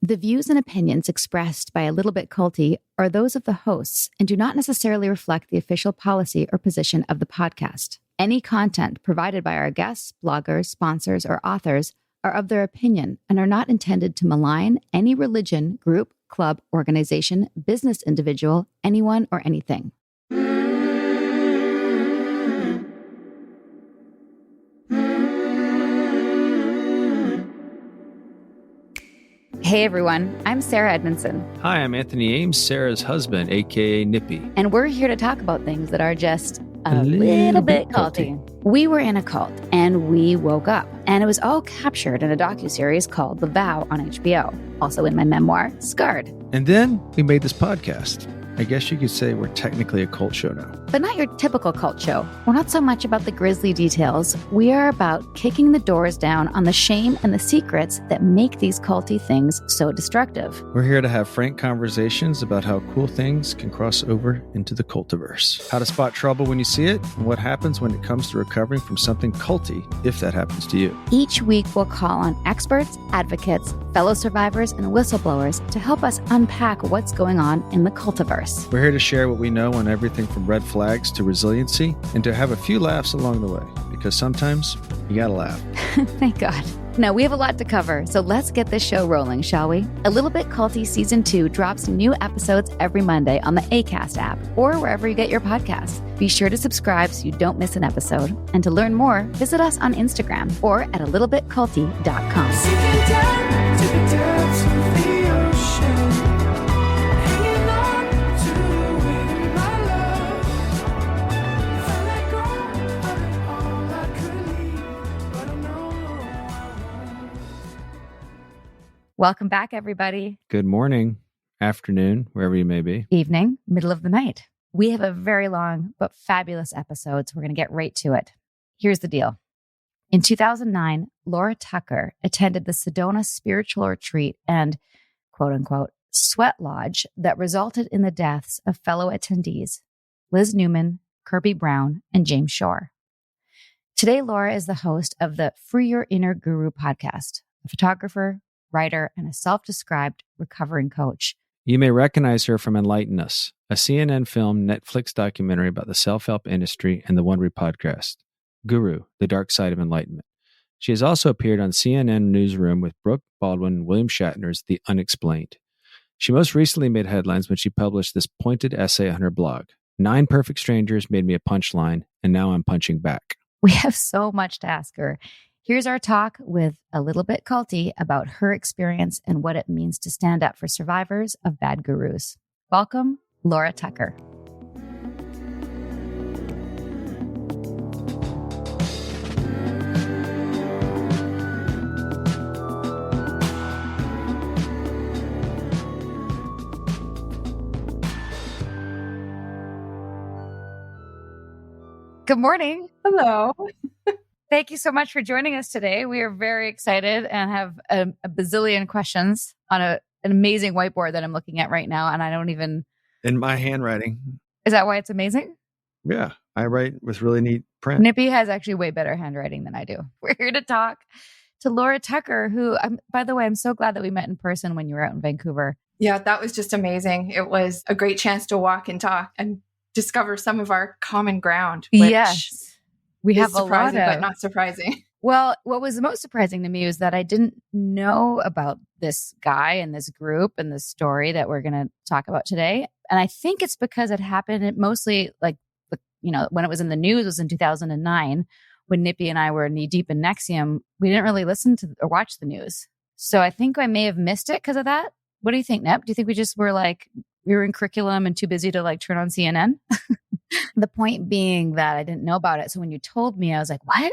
The views and opinions expressed by A Little Bit Culty are those of the hosts and do not necessarily reflect the official policy or position of the podcast. Any content provided by our guests, bloggers, sponsors, or authors are of their opinion and are not intended to malign any religion, group, club, organization, business individual, anyone, or anything. Hey everyone, I'm Sarah Edmondson. Hi, I'm Anthony Ames, Sarah's husband, aka Nippy. And we're here to talk about things that are just a little bit culty. We were in a cult and we woke up, and it was all captured in a docuseries called The Vow on HBO. Also in my memoir, Scarred. And then we made this podcast. I guess you could say we're technically a cult show now. But not your typical cult show. We're not so much about the grisly details. We are about kicking the doors down on the shame and the secrets that make these culty things so destructive. We're here to have frank conversations about how cool things can cross over into the cultiverse. How to spot trouble when you see it, and what happens when it comes to recovering from something culty, if that happens to you. Each week we'll call on experts, advocates, fellow survivors, and whistleblowers to help us unpack what's going on in the cultiverse. We're here to share what we know on everything from red flags to resiliency, and to have a few laughs along the way, because sometimes you gotta laugh. Thank God. Now, we have a lot to cover, so let's get this show rolling, shall we? A Little Bit Culty Season 2 drops new episodes every Monday on the Acast app or wherever you get your podcasts. Be sure to subscribe so you don't miss an episode. And to learn more, visit us on Instagram or at alittlebitculty.com. Welcome back, everybody. Good morning, afternoon, wherever you may be. Evening, middle of the night. We have a very long but fabulous episode, so we're going to get right to it. Here's the deal. In 2009, Laura Tucker attended the Sedona spiritual retreat and, quote unquote, sweat lodge that resulted in the deaths of fellow attendees, Liz Neuman, Kirby Brown, and James Shore. Today, Laura is the host of the Free Your Inner Guru podcast, a photographer, writer, and a self-described recovering coach. You may recognize her from Enlighten Us, a CNN film Netflix documentary about the self-help industry, and the Wondery podcast, Guru, The Dark Side of Enlightenment. She has also appeared on CNN Newsroom with Brooke Baldwin and William Shatner's The Unexplained. She most recently made headlines when she published this pointed essay on her blog, 9 Perfect Strangers Made Me a Punchline, and Now I'm Punching Back. We have so much to ask her. Here's our talk with A Little Bit Culty about her experience and what it means to stand up for survivors of bad gurus. Welcome, Laura Tucker. Good morning. Hello. Thank you so much for joining us today. We are very excited and have a bazillion questions on an amazing whiteboard that I'm looking at right now. And I don't even... In my handwriting. Is that why it's amazing? Yeah, I write with really neat print. Nippy has actually way better handwriting than I do. We're here to talk to Laura Tucker, who, by the way, I'm so glad that we met in person when you were out in Vancouver. Yeah, that was just amazing. It was a great chance to walk and talk and discover some of our common ground. Which yes. We have a lot of, but not surprising. Well, what was the most surprising to me was that I didn't know about this guy and this group and this story that we're going to talk about today. And I think it's because it happened mostly like, when it was in the news was in 2009, when Nippy and I were knee deep in NXIVM. We didn't really listen to or watch the news. So I think I may have missed it because of that. What do you think, Nip? Do you think we just were we were in curriculum and too busy to turn on CNN? The point being that I didn't know about it. So when you told me, I was like, what?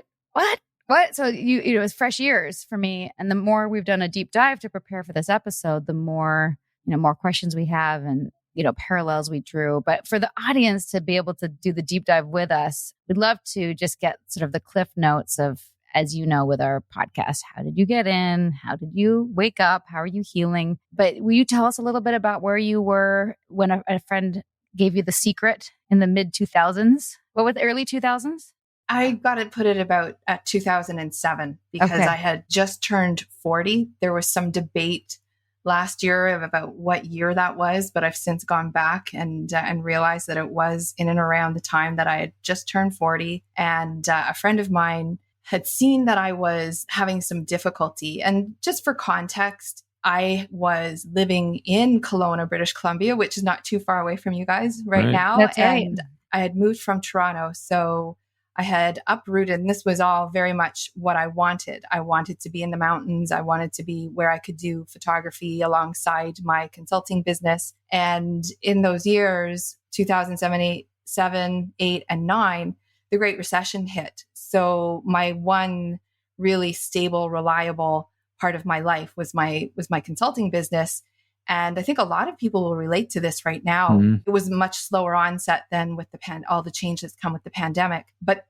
So it was fresh ears for me. And the more we've done a deep dive to prepare for this episode, the more, more questions we have and, parallels we drew. But for the audience to be able to do the deep dive with us, we'd love to just get sort of the cliff notes of, as you know, with our podcast, how did you get in? How did you wake up? How are you healing? But will you tell us a little bit about where you were when a friend gave you the secret in the mid 2000s? What was the early 2000s? I got to put it about at 2007 because I had just turned 40. There was some debate last year of about what year that was, but I've since gone back and realized that it was in and around the time that I had just turned 40. And a friend of mine had seen that I was having some difficulty. And just for context, I was living in Kelowna, British Columbia, which is not too far away from you guys right now. That's right. And I had moved from Toronto. So I had uprooted, and this was all very much what I wanted. I wanted to be in the mountains. I wanted to be where I could do photography alongside my consulting business. And in those years, 2007, 8, and 9, the Great Recession hit. So my one really stable, reliable part of my life was my consulting business. And I think a lot of people will relate to this right now. Mm-hmm. It was much slower onset than with all the changes that come with the pandemic. But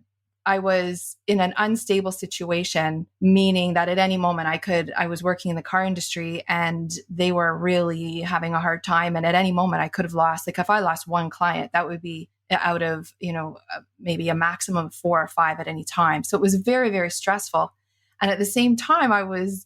I was in an unstable situation, meaning that at any moment I was working in the car industry and they were really having a hard time. And at any moment I could have lost, like if I lost one client, that would be out of, maybe a maximum of 4 or 5 at any time. So it was very, very stressful. And at the same time, I was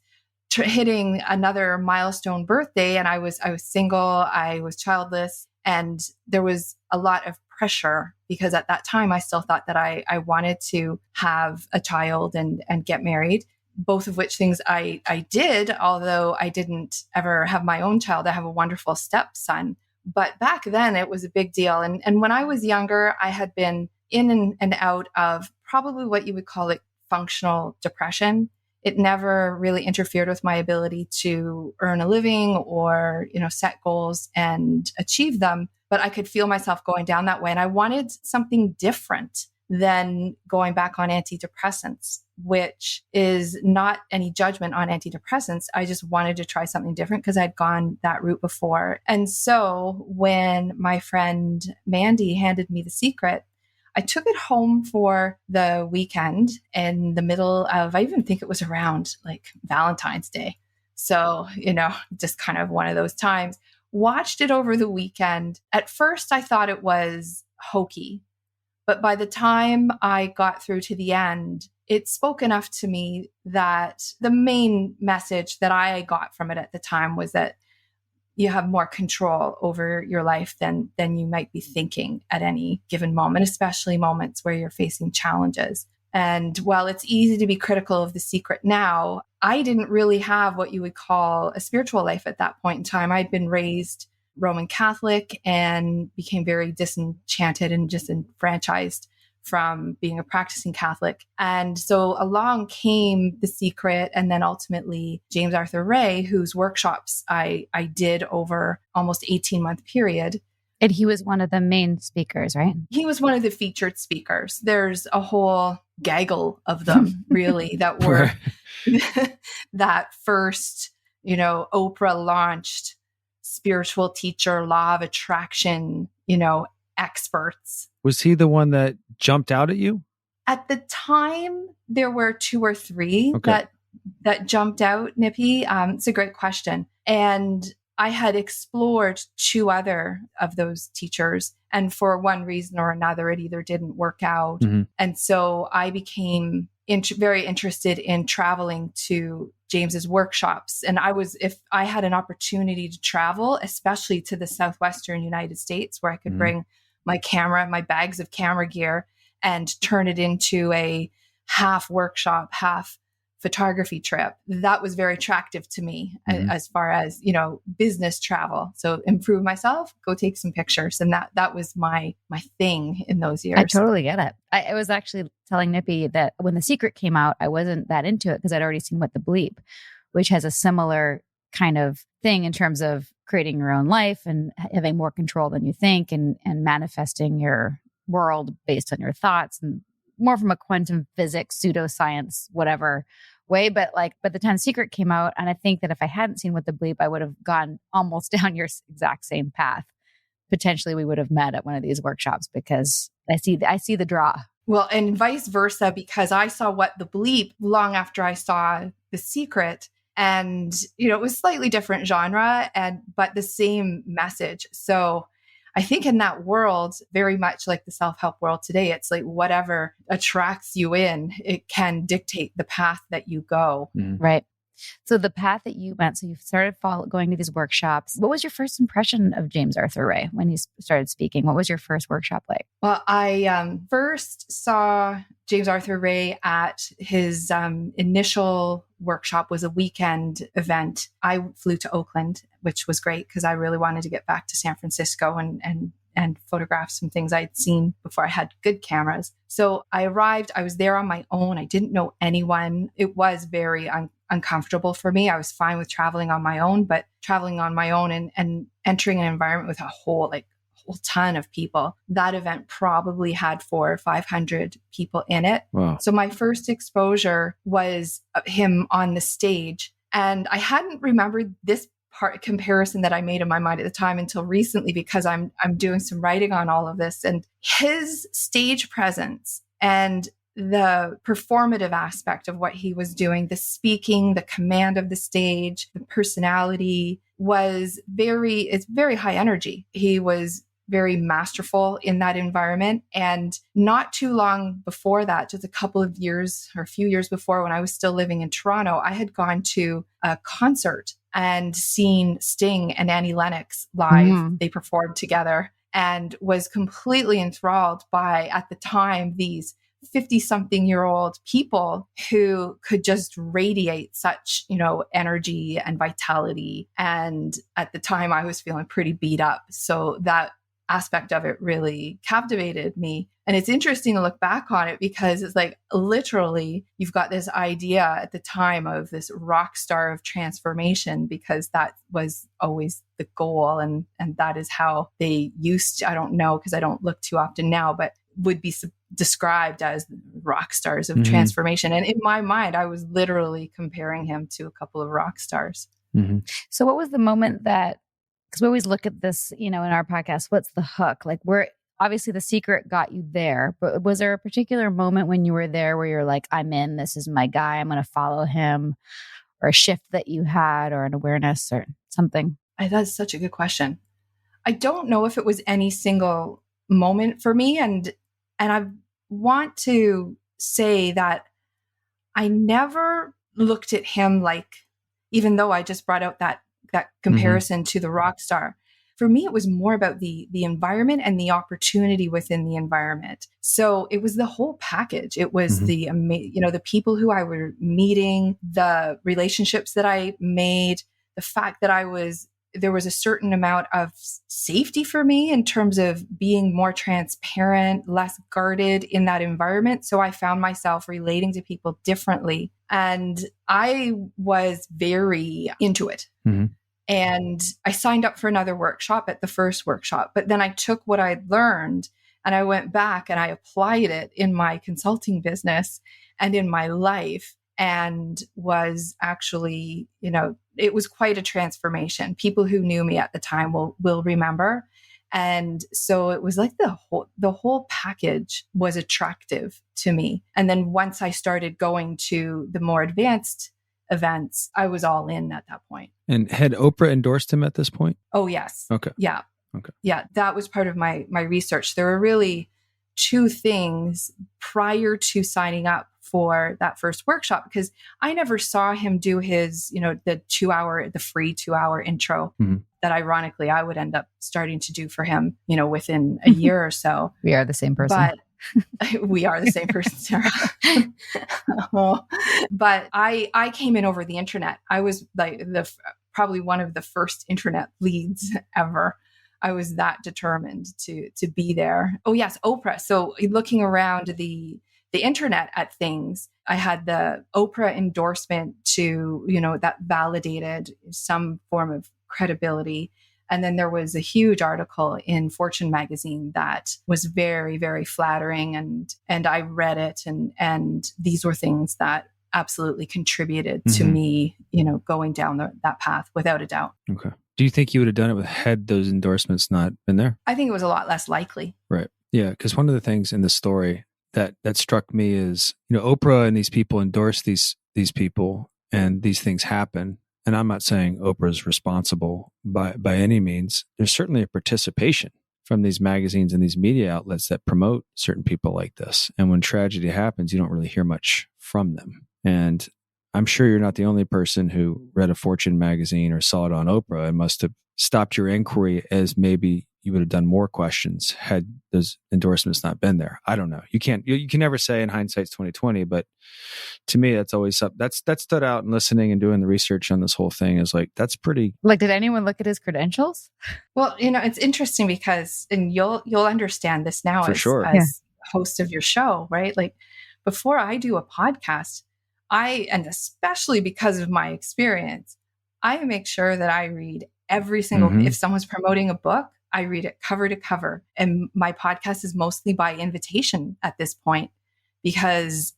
hitting another milestone birthday, and I was single, I was childless, and there was a lot of pressure because at that time I still thought that I wanted to have a child and get married, both of which things I did, although I didn't ever have my own child. I have a wonderful stepson. But back then it was a big deal. And when I was younger, I had been in and out of probably what you would call it functional depression. It never really interfered with my ability to earn a living or, set goals and achieve them. But I could feel myself going down that way. And I wanted something different than going back on antidepressants, which is not any judgment on antidepressants. I just wanted to try something different because I'd gone that route before. And so when my friend Mandy handed me The Secret, I took it home for the weekend in the middle of, I even think it was around like Valentine's Day. So, just kind of one of those times. Watched it over the weekend. At first, I thought it was hokey. But by the time I got through to the end, it spoke enough to me that the main message that I got from it at the time was that you have more control over your life than you might be thinking at any given moment, especially moments where you're facing challenges. And while it's easy to be critical of The Secret now, I didn't really have what you would call a spiritual life at that point in time. I'd been raised Roman Catholic and became very disenchanted and disenfranchised from being a practicing Catholic. And so along came The Secret, and then ultimately James Arthur Ray, whose workshops I did over almost 18-month period. And he was one of the main speakers, right? He was one of the featured speakers. There's a whole gaggle of them, really, that were that first, Oprah launched spiritual teacher, law of attraction, experts. Was he the one that jumped out at you? At the time, there were 2 or 3 that jumped out, Nippy. It's a great question. And I had explored 2 other of those teachers. And for one reason or another, it either didn't work out. Mm-hmm. And so I became very interested in traveling to James's workshops. And if I had an opportunity to travel, especially to the Southwestern United States, where I could bring my camera, my bags of camera gear, and turn it into a half workshop, half photography trip, that was very attractive to me as far as, business travel. So improve myself, go take some pictures. And that was my thing in those years. I totally get it. I was actually telling Nippy that when The Secret came out, I wasn't that into it because I'd already seen What the Bleep, which has a similar kind of thing in terms of creating your own life and having more control than you think and manifesting your world based on your thoughts and more from a quantum physics, pseudoscience, whatever way. But the time Secret came out, and I think that if I hadn't seen What the Bleep, I would have gone almost down your exact same path. Potentially we would have met at one of these workshops because I see the draw. Well, and vice versa, because I saw What the Bleep long after I saw The Secret. And, it was slightly different genre but the same message. So I think in that world, very much like the self-help world today, it's like whatever attracts you in, it can dictate the path that you go. Right. So the path that you went, so you started going to these workshops. What was your first impression of James Arthur Ray when he started speaking? What was your first workshop like? Well, I first saw James Arthur Ray at his initial workshop was a weekend event. I flew to Oakland, which was great because I really wanted to get back to San Francisco and photograph some things I'd seen before I had good cameras. So I arrived, I was there on my own. I didn't know anyone. It was very uncomfortable for me. I was fine with traveling on my own, but traveling on my own and entering an environment with a whole ton of people. That event probably had 400 or 500 people in it. Wow. So my first exposure was him on the stage. And I hadn't remembered this comparison that I made in my mind at the time until recently, because I'm doing some writing on all of this, and his stage presence and the performative aspect of what he was doing, the speaking, the command of the stage, the personality it's very high energy. He was very masterful in that environment. And not too long before that, just a few years before, when I was still living in Toronto, I had gone to a concert and seen Sting and Annie Lennox live. They performed together, and was completely enthralled by, at the time, these 50-something-year-old people who could just radiate such, energy and vitality. And at the time I was feeling pretty beat up. So that aspect of it really captivated me. And it's interesting to look back on it, because it's like, literally, you've got this idea at the time of this rock star of transformation, because that was always the goal. And that is how they used to, I don't know, because I don't look too often now, but would be described as rock stars of transformation. And in my mind, I was literally comparing him to a couple of rock stars. Mm-hmm. So what was the moment that, because we always look at this, in our podcast, what's the hook? Like, obviously the secret got you there, but was there a particular moment when you were there where you're like, I'm in, this is my guy, I'm going to follow him, or a shift that you had, or an awareness or something? That's such a good question. I don't know if it was any single moment for me. And I want to say that I never looked at him like, even though I just brought out that comparison to the rock star, for me, it was more about the environment and the opportunity within the environment. So it was the whole package. It was the people who I were meeting, the relationships that I made, the fact that there was a certain amount of safety for me in terms of being more transparent, less guarded in that environment. So I found myself relating to people differently. And I was very into it. Mm-hmm. And I signed up for another workshop at the first workshop, but then I took what I'd learned and I went back and I applied it in my consulting business and in my life, and was actually, it was quite a transformation. People who knew me at the time will remember. And so it was like the whole package was attractive to me. And then once I started going to the more advanced events, I was all in at that point. And had Oprah endorsed him at this point? Oh, yes. Okay. Yeah. Okay. Yeah. That was part of my research. There were really two things prior to signing up for that first workshop, because I never saw him do his, the free 2-hour intro that ironically I would end up starting to do for him, within a year or so. We are the same person. But we are the same person, Sarah. But I came in over the internet. I was like probably one of the first internet leads ever. I was that determined to be there. Oh yes, Oprah. So looking around the internet at things, I had the Oprah endorsement to, that validated some form of credibility. And then there was a huge article in Fortune magazine that was very, very flattering. And I read it. And these were things that absolutely contributed to me, going down that path without a doubt. Okay. Do you think you would have done it had those endorsements not been there? I think it was a lot less likely. Right. Yeah. Because one of the things in the story that struck me is, Oprah and these people endorse these people and these things happen. And I'm not saying Oprah's responsible by any means. There's certainly a participation from these magazines and these media outlets that promote certain people like this. And when tragedy happens, you don't really hear much from them. And I'm sure you're not the only person who read a Fortune magazine or saw it on Oprah and must have stopped your inquiry, as maybe you would have done more questions had those endorsements not been there. I don't know. You can never say in hindsight's 2020, but to me, that's always something that stood out. And listening and doing the research on this whole thing is like, that's pretty. Like, did anyone look at his credentials? Well, it's interesting because, and you'll understand this now as host of your show, right? Like, before I do a podcast, and especially because of my experience, I make sure that I read every single, if someone's promoting a book, I read it cover to cover. And my podcast is mostly by invitation at this point, because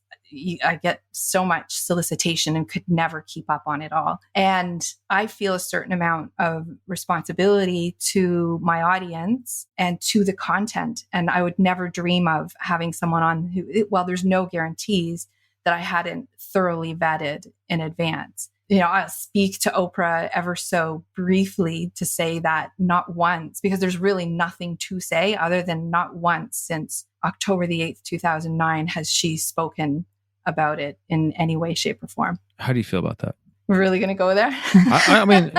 I get so much solicitation and could never keep up on it all. And I feel a certain amount of responsibility to my audience and to the content. And I would never dream of having someone on who, well, there's no guarantees that I hadn't thoroughly vetted in advance. I'll speak to Oprah ever so briefly to say that not once, because there's really nothing to say other than not once since October the 8th, 2009, has she spoken about it in any way, shape, or form. How do you feel about that? We're really going to go there? I mean,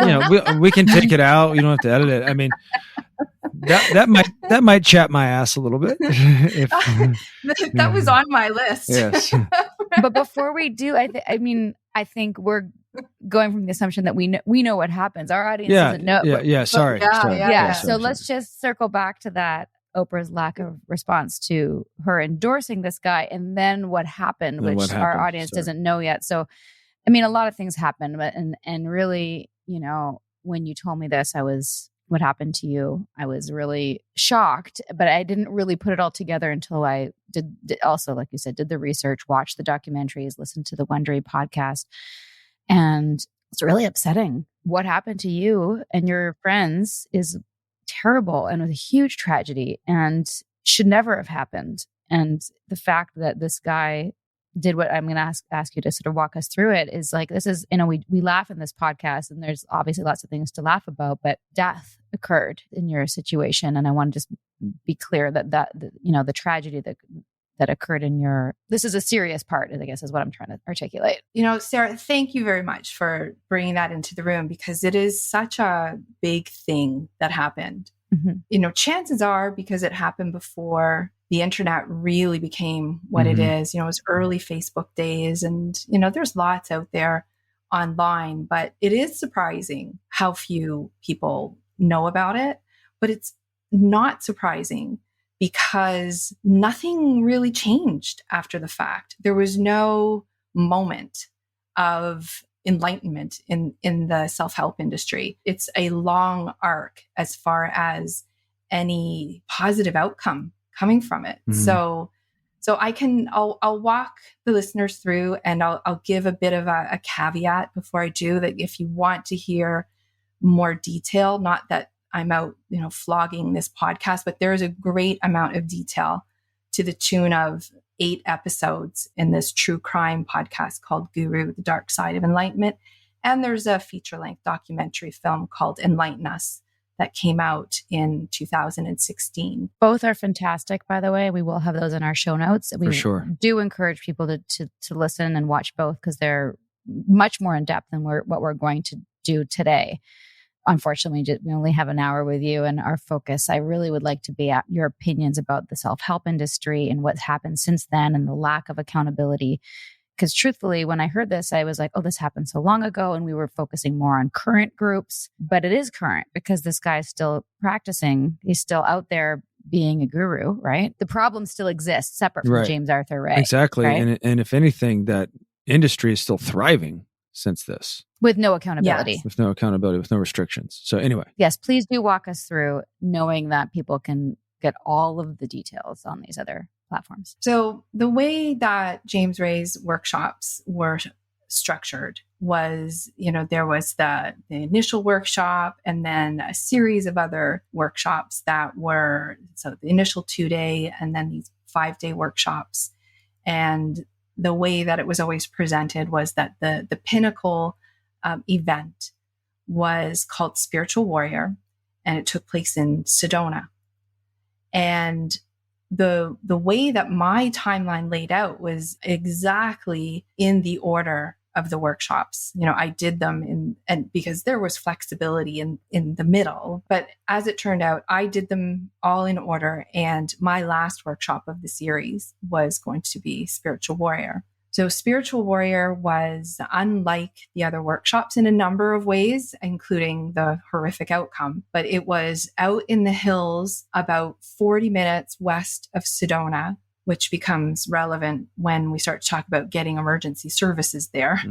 we can take it out. You don't have to edit it. I mean, that might chat my ass a little bit. That was on my list. Yes. But before we do, I think we're going from the assumption that we know what happens. Our audience doesn't know. Sorry. So let's just circle back to that. Oprah's lack of response to her endorsing this guy, and then what happened, which our audience doesn't know yet. So, I mean, a lot of things happened, but and really, when you told me this, what happened to you, I was really shocked, but I didn't really put it all together until I did also, like you said, did the research, watched the documentaries, listened to the Wondery podcast, and it's really upsetting. What happened to you and your friends is terrible and was a huge tragedy and should never have happened. And the fact that this guy did what I'm going to ask you to sort of walk us through it is like, this is, we laugh in this podcast and there's obviously lots of things to laugh about, but death occurred in your situation. And I want to just be clear that the tragedy that occurred in this is a serious part, I guess, is what I'm trying to articulate. Sarah, thank you very much for bringing that into the room, because it is such a big thing that happened. Mm-hmm. Chances are, because it happened before the internet really became what it is, it was early Facebook days, and, there's lots out there online, but it is surprising how few people know about it. But it's not surprising because nothing really changed after the fact. There was no moment of enlightenment in the self-help industry. It's a long arc as far as any positive outcome coming from it. So I'll walk the listeners through, and I'll give a bit of a caveat before I do, that if you want to hear more detail, not that I'm out, flogging this podcast, but there is a great amount of detail to the tune of 8 episodes in this true crime podcast called Guru, The Dark Side of Enlightenment. And there's a feature-length documentary film called Enlighten Us that came out in 2016. Both are fantastic, by the way. We will have those in our show notes. We do encourage people to listen and watch both, because they're much more in depth than what we're going to do today. Unfortunately, we only have an hour with you and our focus. I really would like to be at your opinions about the self-help industry and what's happened since then and the lack of accountability. Because truthfully, when I heard this, I was like, oh, this happened so long ago. And we were focusing more on current groups. But it is current because this guy is still practicing. He's still out there being a guru, right? The problem still exists separate from James Arthur Ray. Exactly. Right? And if anything, that industry is still thriving since this. With no accountability. Yes. With no accountability, with no restrictions. So anyway. Yes, please do walk us through, knowing that people can get all of the details on these other platforms. So the way that James Ray's workshops were structured was, there was the initial workshop and then a series of other workshops that were, so the initial 2-day and then these 5-day workshops. And the way that it was always presented was that the pinnacle event was called Spiritual Warrior, and it took place in Sedona. And the way that my timeline laid out was exactly in the order of the workshops. I did them and because there was flexibility in the middle, but as it turned out, I did them all in order. And my last workshop of the series was going to be Spiritual Warrior. So Spiritual Warrior was unlike the other workshops in a number of ways, including the horrific outcome, but it was out in the hills about 40 minutes west of Sedona, which becomes relevant when we start to talk about getting emergency services there.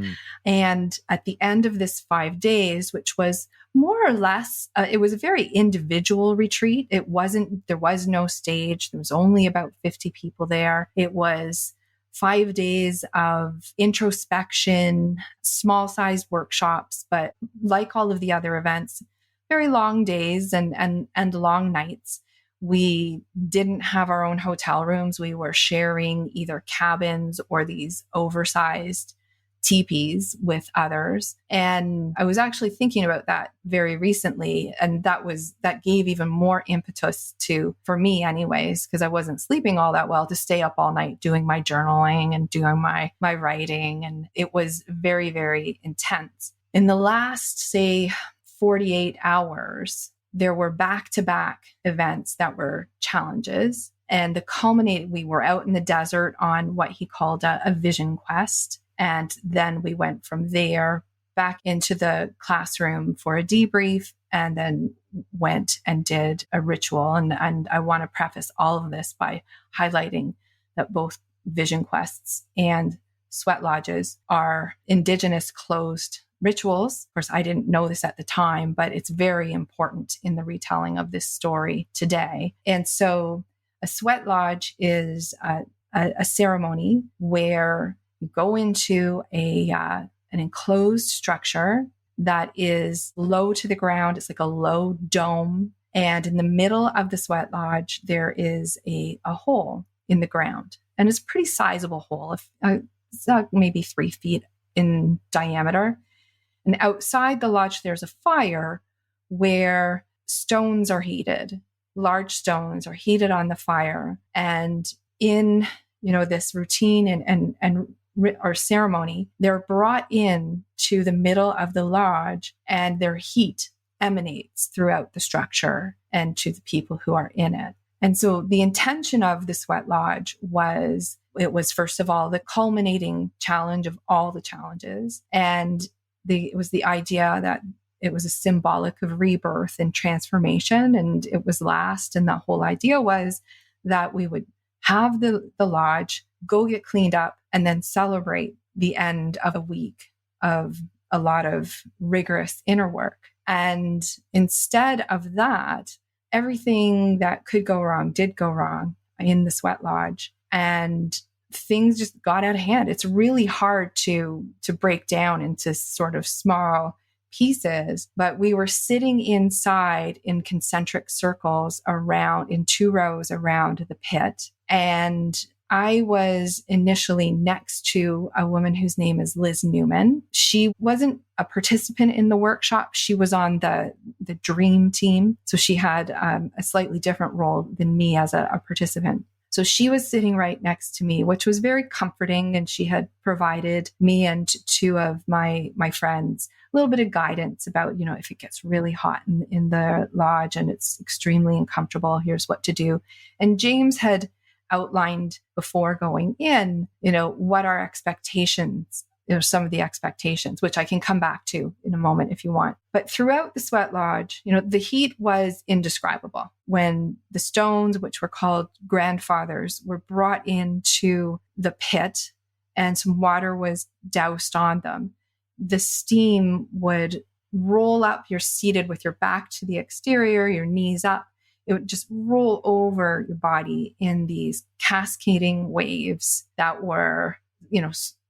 And at the end of this 5 days, which was more or less, it was a very individual retreat. There was no stage. There was only about 50 people there. It was 5 days of introspection, small sized workshops, but like all of the other events, very long days and long nights. We didn't have our own hotel rooms. We were sharing either cabins or these oversized teepees with others. And I was actually thinking about that very recently. And that gave even more impetus for me anyways, because I wasn't sleeping all that well, to stay up all night doing my journaling and doing my writing. And it was very, very intense. In the last, say, 48 hours, there were back-to-back events that were challenges. And we were out in the desert on what he called a vision quest. And then we went from there back into the classroom for a debrief, and then went and did a ritual. And I want to preface all of this by highlighting that both vision quests and sweat lodges are Indigenous closed rituals. Of course, I didn't know this at the time, but it's very important in the retelling of this story today. And so a sweat lodge is a ceremony where you go into an enclosed structure that is low to the ground. It's like a low dome. And in the middle of the sweat lodge, there is a hole in the ground. And it's a pretty sizable hole. It's maybe 3 feet in diameter. And outside the lodge, there's a fire where stones are heated. Large stones are heated on the fire. And in, this routine or ceremony, they're brought in to the middle of the lodge, and their heat emanates throughout the structure and to the people who are in it. And so the intention of the sweat lodge was first of all, the culminating challenge of all the challenges. And it was the idea that it was a symbolic of rebirth and transformation, and it was last. And the whole idea was that we would have the lodge, go get cleaned up, and then celebrate the end of a week of a lot of rigorous inner work. And instead of that, everything that could go wrong did go wrong in the sweat lodge, and things just got out of hand. It's really hard to break down into sort of small pieces, but we were sitting inside in concentric circles in 2 rows around the pit. And I was initially next to a woman whose name is Liz Neuman. She wasn't a participant in the workshop. She was on the dream team. So she had a slightly different role than me as a participant. So she was sitting right next to me, which was very comforting. And she had provided me and 2 of my friends a little bit of guidance about, if it gets really hot in the lodge and it's extremely uncomfortable, here's what to do. And James had outlined before going in, what our expectations, some of the expectations, which I can come back to in a moment if you want. But throughout the sweat lodge, the heat was indescribable. When the stones, which were called grandfathers, were brought into the pit and some water was doused on them, the steam would roll up. You're seated with your back to the exterior, your knees up. It would just roll over your body in these cascading waves that were,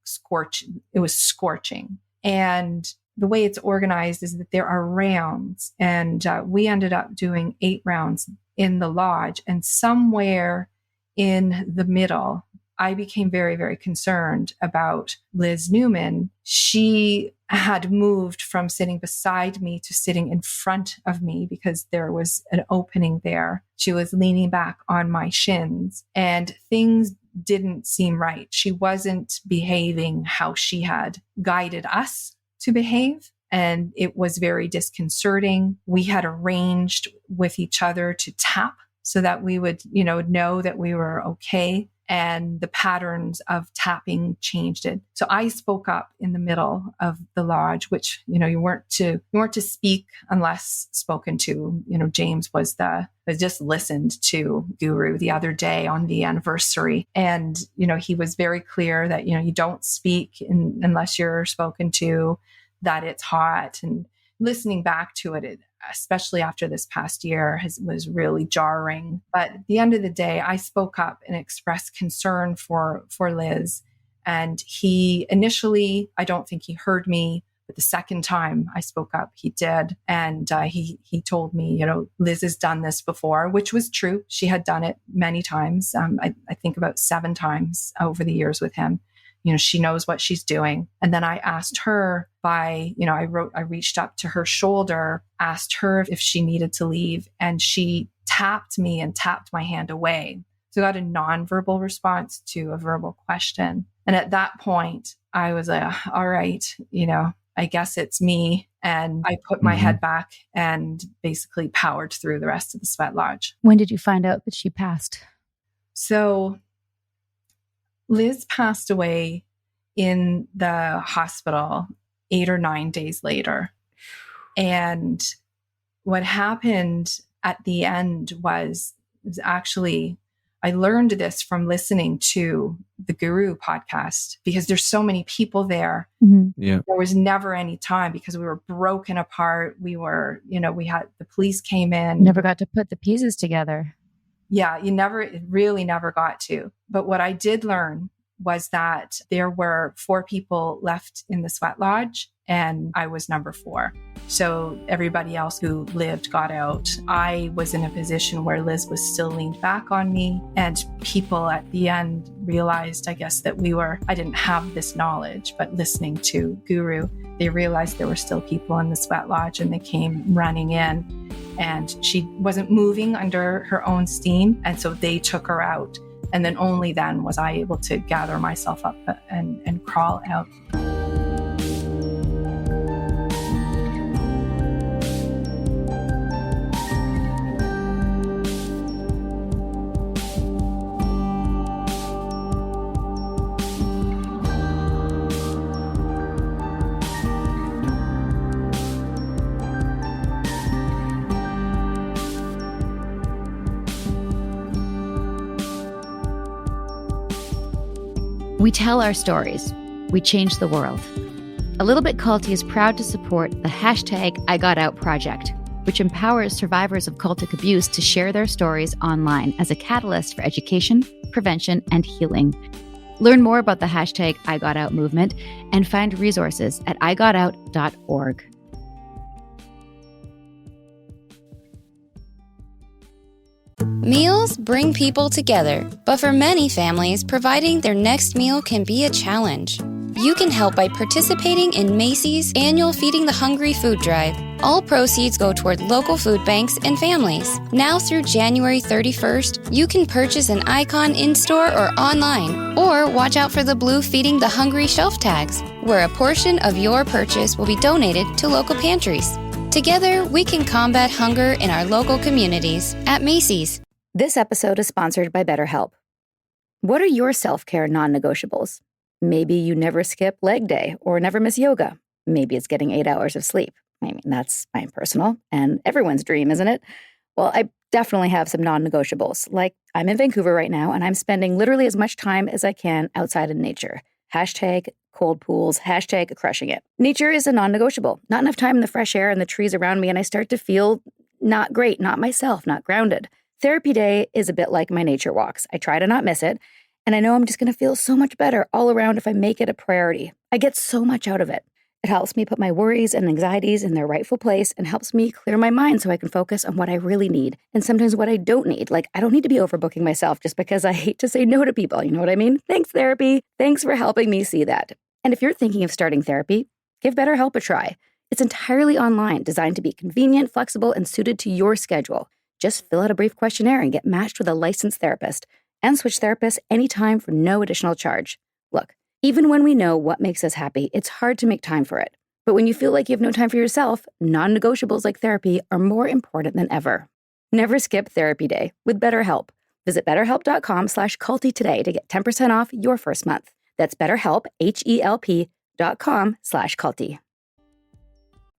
scorching. It was scorching. And the way it's organized is that there are rounds. And we ended up doing 8 rounds in the lodge. And somewhere in the middle, I became very, very concerned about Liz Neuman. She had moved from sitting beside me to sitting in front of me because there was an opening there. She was leaning back on my shins, and things didn't seem right. She wasn't behaving how she had guided us to behave. And it was very disconcerting. We had arranged with each other to tap so that we would, know that we were okay. And the patterns of tapping changed it. So I spoke up in the middle of the lodge, which, you weren't to speak unless spoken to. James was just listened to Guru the other day on the anniversary. And, he was very clear that, you don't speak unless you're spoken to, that it's hot. And listening back to it, especially after this past year, was really jarring. But at the end of the day, I spoke up and expressed concern for Liz. And he initially, I don't think he heard me, but the second time I spoke up, he did. And he told me, Liz has done this before, which was true. She had done it many times. I think about 7 times over the years with him. She knows what she's doing. And then I asked her I reached up to her shoulder, asked her if she needed to leave, and she tapped me and tapped my hand away. So I got a nonverbal response to a verbal question. And at that point, I was like, all right, I guess it's me. And I put my head back and basically powered through the rest of the sweat lodge. When did you find out that she passed? So Liz passed away in the hospital 8 or 9 days later. And what happened at the end was actually, I learned this from listening to the Guru podcast, because there's so many people there. Mm-hmm. Yeah. There was never any time because we were broken apart. We were, we had, the police came in. Never got to put the pieces together. Yeah, it really never got to. But what I did learn was that there were 4 people left in the sweat lodge, and I was number 4. So everybody else who lived got out. I was in a position where Liz was still leaned back on me, and people at the end realized, I guess, that I didn't have this knowledge, but listening to Guru, they realized there were still people in the sweat lodge, and they came running in, and she wasn't moving under her own steam. And so they took her out. And then only then was I able to gather myself up and crawl out. We tell our stories. We change the world. A Little Bit Culty is proud to support the #IGotOut project, which empowers survivors of cultic abuse to share their stories online as a catalyst for education, prevention, and healing. Learn more about the #IGotOut movement and find resources at igotout.org. Meals bring people together, but for many families, providing their next meal can be a challenge. You can help by participating in Macy's annual Feeding the Hungry food drive. All proceeds go toward local food banks and families. Now through January 31st, you can purchase an icon in-store or online, or watch out for the blue Feeding the Hungry shelf tags, where a portion of your purchase will be donated to local pantries. Together, we can combat hunger in our local communities at Macy's. This episode is sponsored by BetterHelp. What are your self-care non-negotiables? Maybe you never skip leg day or never miss yoga. Maybe it's getting 8 hours of sleep. I mean, that's my personal and everyone's dream, isn't it? Well, I definitely have some non-negotiables. Like, I'm in Vancouver right now, and I'm spending literally as much time as I can outside in nature. #cold pools, #crushing it. Nature is a non-negotiable. Not enough time in the fresh air and the trees around me, and I start to feel not great, not myself, not grounded. Therapy day is a bit like my nature walks. I try to not miss it, and I know I'm just going to feel so much better all around if I make it a priority. I get so much out of it. It helps me put my worries and anxieties in their rightful place and helps me clear my mind so I can focus on what I really need and sometimes what I don't need. Like, I don't need to be overbooking myself just because I hate to say no to people. You know what I mean? Thanks, therapy. Thanks for helping me see that. And if you're thinking of starting therapy, give BetterHelp a try. It's entirely online, designed to be convenient, flexible, and suited to your schedule. Just fill out a brief questionnaire and get matched with a licensed therapist. and switch therapists anytime for no additional charge. Look, even when we know what makes us happy, it's hard to make time for it. But when you feel like you have no time for yourself, non-negotiables like therapy are more important than ever. Never skip therapy day with BetterHelp. Visit betterhelp.com/culty today to get 10% off your first month. That's BetterHelp, HELP.com/culty.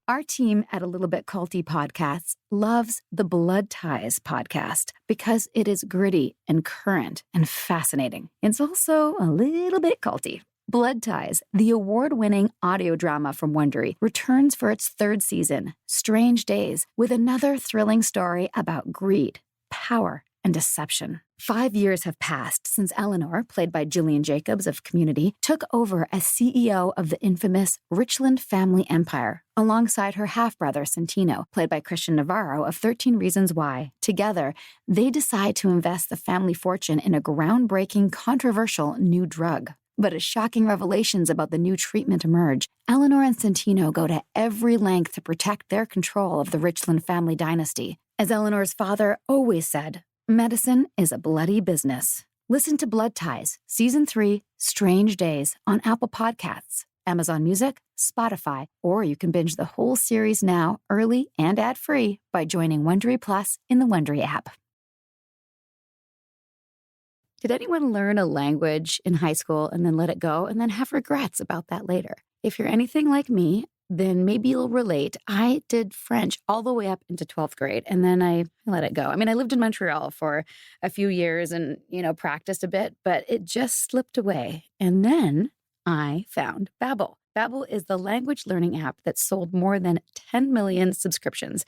Our team at A Little Bit Culty Podcasts loves the Blood Ties podcast because it is gritty and current and fascinating. It's also a little bit culty. Blood Ties, the award-winning audio drama from Wondery, returns for its third season, Strange Days, with another thrilling story about greed, power, and deception. 5 years have passed since Eleanor, played by Gillian Jacobs of Community, took over as CEO of the infamous Richland family empire, alongside her half-brother Santino, played by Christian Navarro of 13 Reasons Why. Together, they decide to invest the family fortune in a groundbreaking, controversial new drug. But as shocking revelations about the new treatment emerge, Eleanor and Santino go to every length to protect their control of the Richland family dynasty. As Eleanor's father always said, medicine is a bloody business. Listen to Blood Ties, Season 3, Strange Days, on Apple Podcasts, Amazon Music, Spotify, or you can binge the whole series now, early and ad-free, by joining Wondery Plus in the Wondery app. Did anyone learn a language in high school and then let it go and then have regrets about that later? If you're anything like me, then maybe you'll relate. I did French all the way up into 12th grade, and then I let it go. I mean, I lived in Montreal for a few years and, practiced a bit, but it just slipped away. And then I found Babbel. Babbel is the language learning app that sold more than 10 million subscriptions.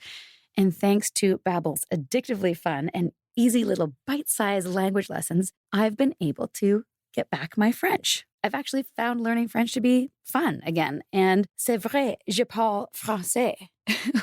And thanks to Babbel's addictively fun and easy little bite-sized language lessons, I've been able to get back my French. I've actually found learning French to be fun again. And c'est vrai, je parle français.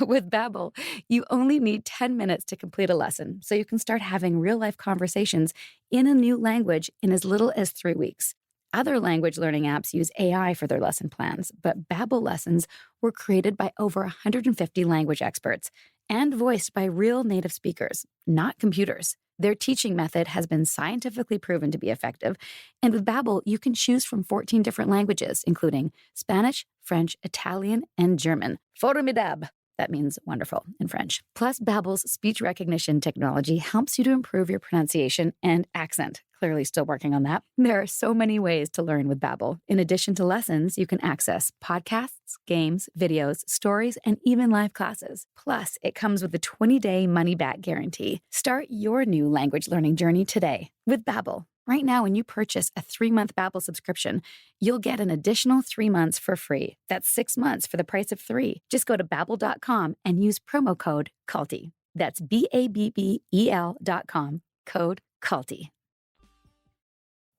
With Babbel, you only need 10 minutes to complete a lesson, so you can start having real-life conversations in a new language in as little as 3 weeks. Other language learning apps use AI for their lesson plans, but Babbel lessons were created by over 150 language experts and voiced by real native speakers, not computers. Their teaching method has been scientifically proven to be effective, and with Babbel, you can choose from 14 different languages, including Spanish, French, Italian, and German. Formidable. That means wonderful in French. Plus, Babbel's speech recognition technology helps you to improve your pronunciation and accent. Clearly still working on that. There are so many ways to learn with Babbel. In addition to lessons, you can access podcasts, games, videos, stories, and even live classes. Plus, it comes with a 20-day money-back guarantee. Start your new language learning journey today with Babbel. Right now, when you purchase a 3-month Babbel subscription, you'll get an additional 3 months for free. That's 6 months for the price of 3. Just go to Babbel.com and use promo code CULTY. That's BABBEL.com, code CULTY.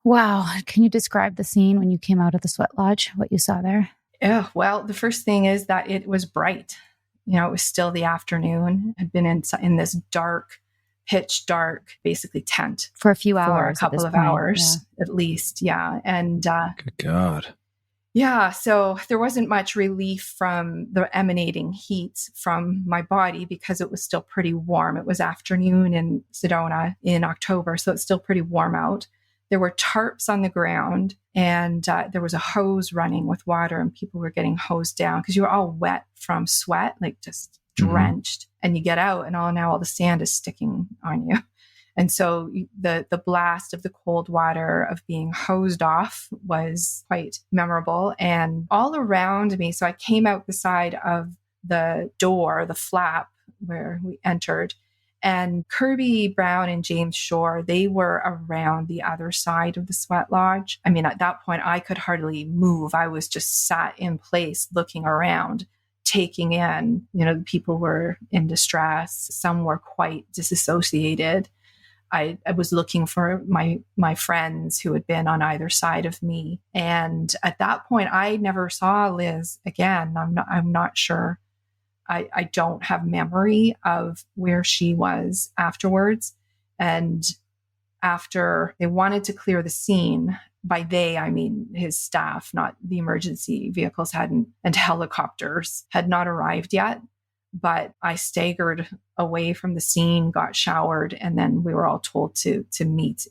Wow. Can you describe the scene when you came out of the sweat lodge, what you saw there? Yeah, well, the first thing is that it was bright. It was still the afternoon. I'd been in this dark, pitch dark, basically tent for a few hours, for a couple of hours at least. Yeah. And good God. Yeah. So there wasn't much relief from the emanating heat from my body because it was still pretty warm. It was afternoon in Sedona in October, so it's still pretty warm out. There were tarps on the ground, and there was a hose running with water, and people were getting hosed down because you were all wet from sweat, like just drenched. And you get out, and all the sand is sticking on you. And so the blast of the cold water of being hosed off was quite memorable. And all around me, so I came out the side of the door, the flap where we entered, and Kirby Brown and James Shore, they were around the other side of the sweat lodge. I mean, at that point, I could hardly move. I was just sat in place looking around, taking in, people were in distress. Some were quite disassociated. I was looking for my friends who had been on either side of me. And at that point, I never saw Liz again. I'm not sure. I don't have memory of where she was afterwards. And after they wanted to clear the scene, by they, I mean his staff, not the emergency vehicles and helicopters had not arrived yet. but I staggered away from the scene, got showered, and then we were all told to meet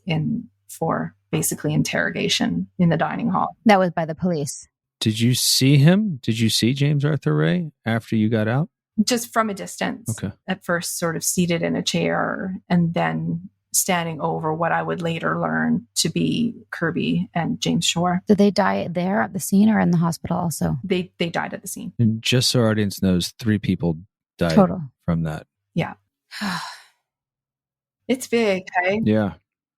for basically interrogation in the dining hall. That was by the police. Did you see him? Did you see James Arthur Ray after you got out? Just from a distance. Okay. At first, sort of seated in a chair, and then standing over what I would later learn to be Kirby and James Shore. Did they die there at the scene or in the hospital also? They died at the scene. And just so our audience knows, 3 people died Total. from that. Yeah. It's big, hey? Yeah.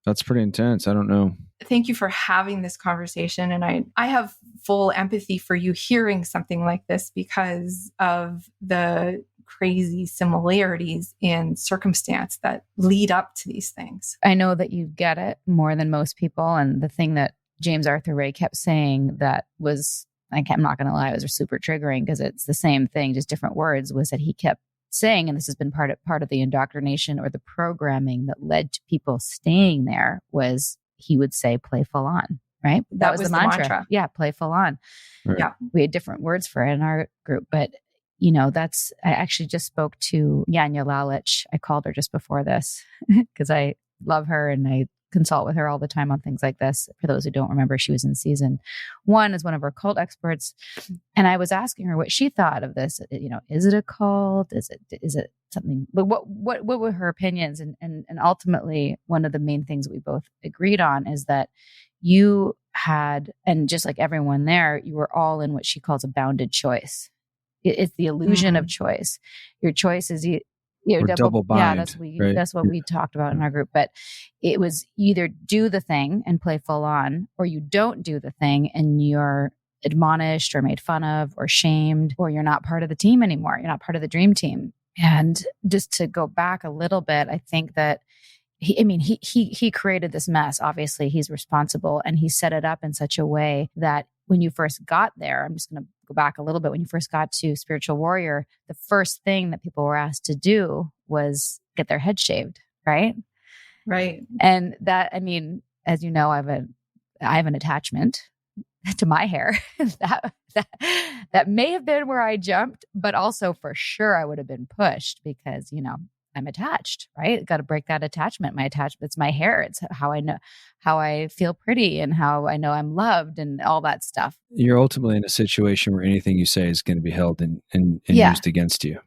That's pretty intense. I don't know. Thank you for having this conversation. And I have full empathy for you hearing something like this because of the crazy similarities in circumstance that lead up to these things. I know that you get it more than most people. And the thing that James Arthur Ray kept saying that was, I'm not going to lie, it was super triggering because it's the same thing, just different words, was that he kept saying, and this has been part of the indoctrination or the programming that led to people staying there, was he would say, play full on, right? That was the mantra. Yeah, play full on. Right. Yeah. We had different words for it in our group, but I actually just spoke to Yanya Lalich. I called her just before this because I love her and I consult with her all the time on things like this. For those who don't remember, she was in season 1 as one of our cult experts. And I was asking her what she thought of this. Is it a cult? Is it something? But what were her opinions? And ultimately, one of the main things we both agreed on is that you had, and just like everyone there, you were all in what she calls a bounded choice. It's the illusion of choice. Your choice is double bind. Yeah, that's what we talked about in our group. But it was either do the thing and play full on, or you don't do the thing and you're admonished or made fun of or shamed, or you're not part of the team anymore. You're not part of the dream team. And just to go back a little bit, I think that he created this mess. Obviously, he's responsible, and he set it up in such a way that when you first got there, I'm just going to go back a little bit. When you first got to Spiritual Warrior, the first thing that people were asked to do was get their head shaved, right? Right. And that, as you know, I have an attachment to my hair. that may have been where I jumped, but also for sure I would have been pushed because, I'm attached, right? Got to break that attachment. It's my hair. It's how I know, how I feel pretty and how I know I'm loved and all that stuff. You're ultimately in a situation where anything you say is going to be held and used against you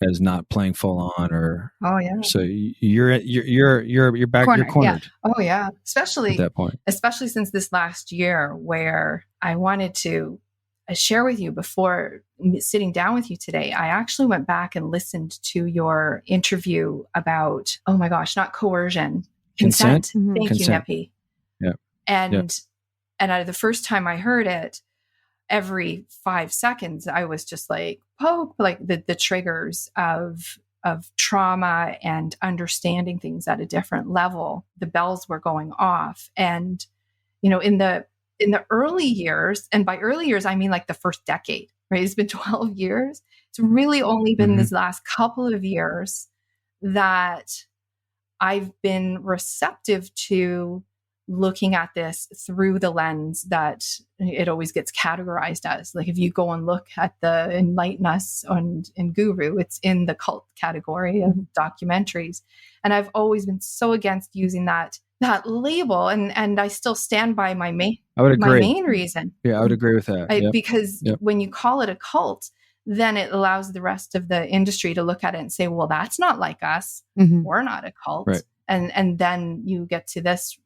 as not playing full on or. Oh yeah. So you're back, you're cornered. Yeah. Oh yeah. Especially at that point. Especially since this last year where I wanted to share with you before sitting down with you today. I actually went back and listened to your interview about, oh my gosh, not coercion, consent. Mm-hmm. Thank you, Nippy. Yeah. And the first time I heard it, every 5 seconds, I was just like, like the triggers of trauma and understanding things at a different level. The bells were going off. And, in the early years, and by early years, I mean like the first decade, right? It's been 12 years. It's really only been these last couple of years that I've been receptive to looking at this through the lens that it always gets categorized as. Like if you go and look at the Enlighten Us and Guru, it's in the cult category of documentaries. And I've always been so against using that label, and I still stand by my main reason. Yeah, I would agree with that. Because when you call it a cult, then it allows the rest of the industry to look at it and say, well, that's not like us. Mm-hmm. We're not a cult. Right. And then you get to this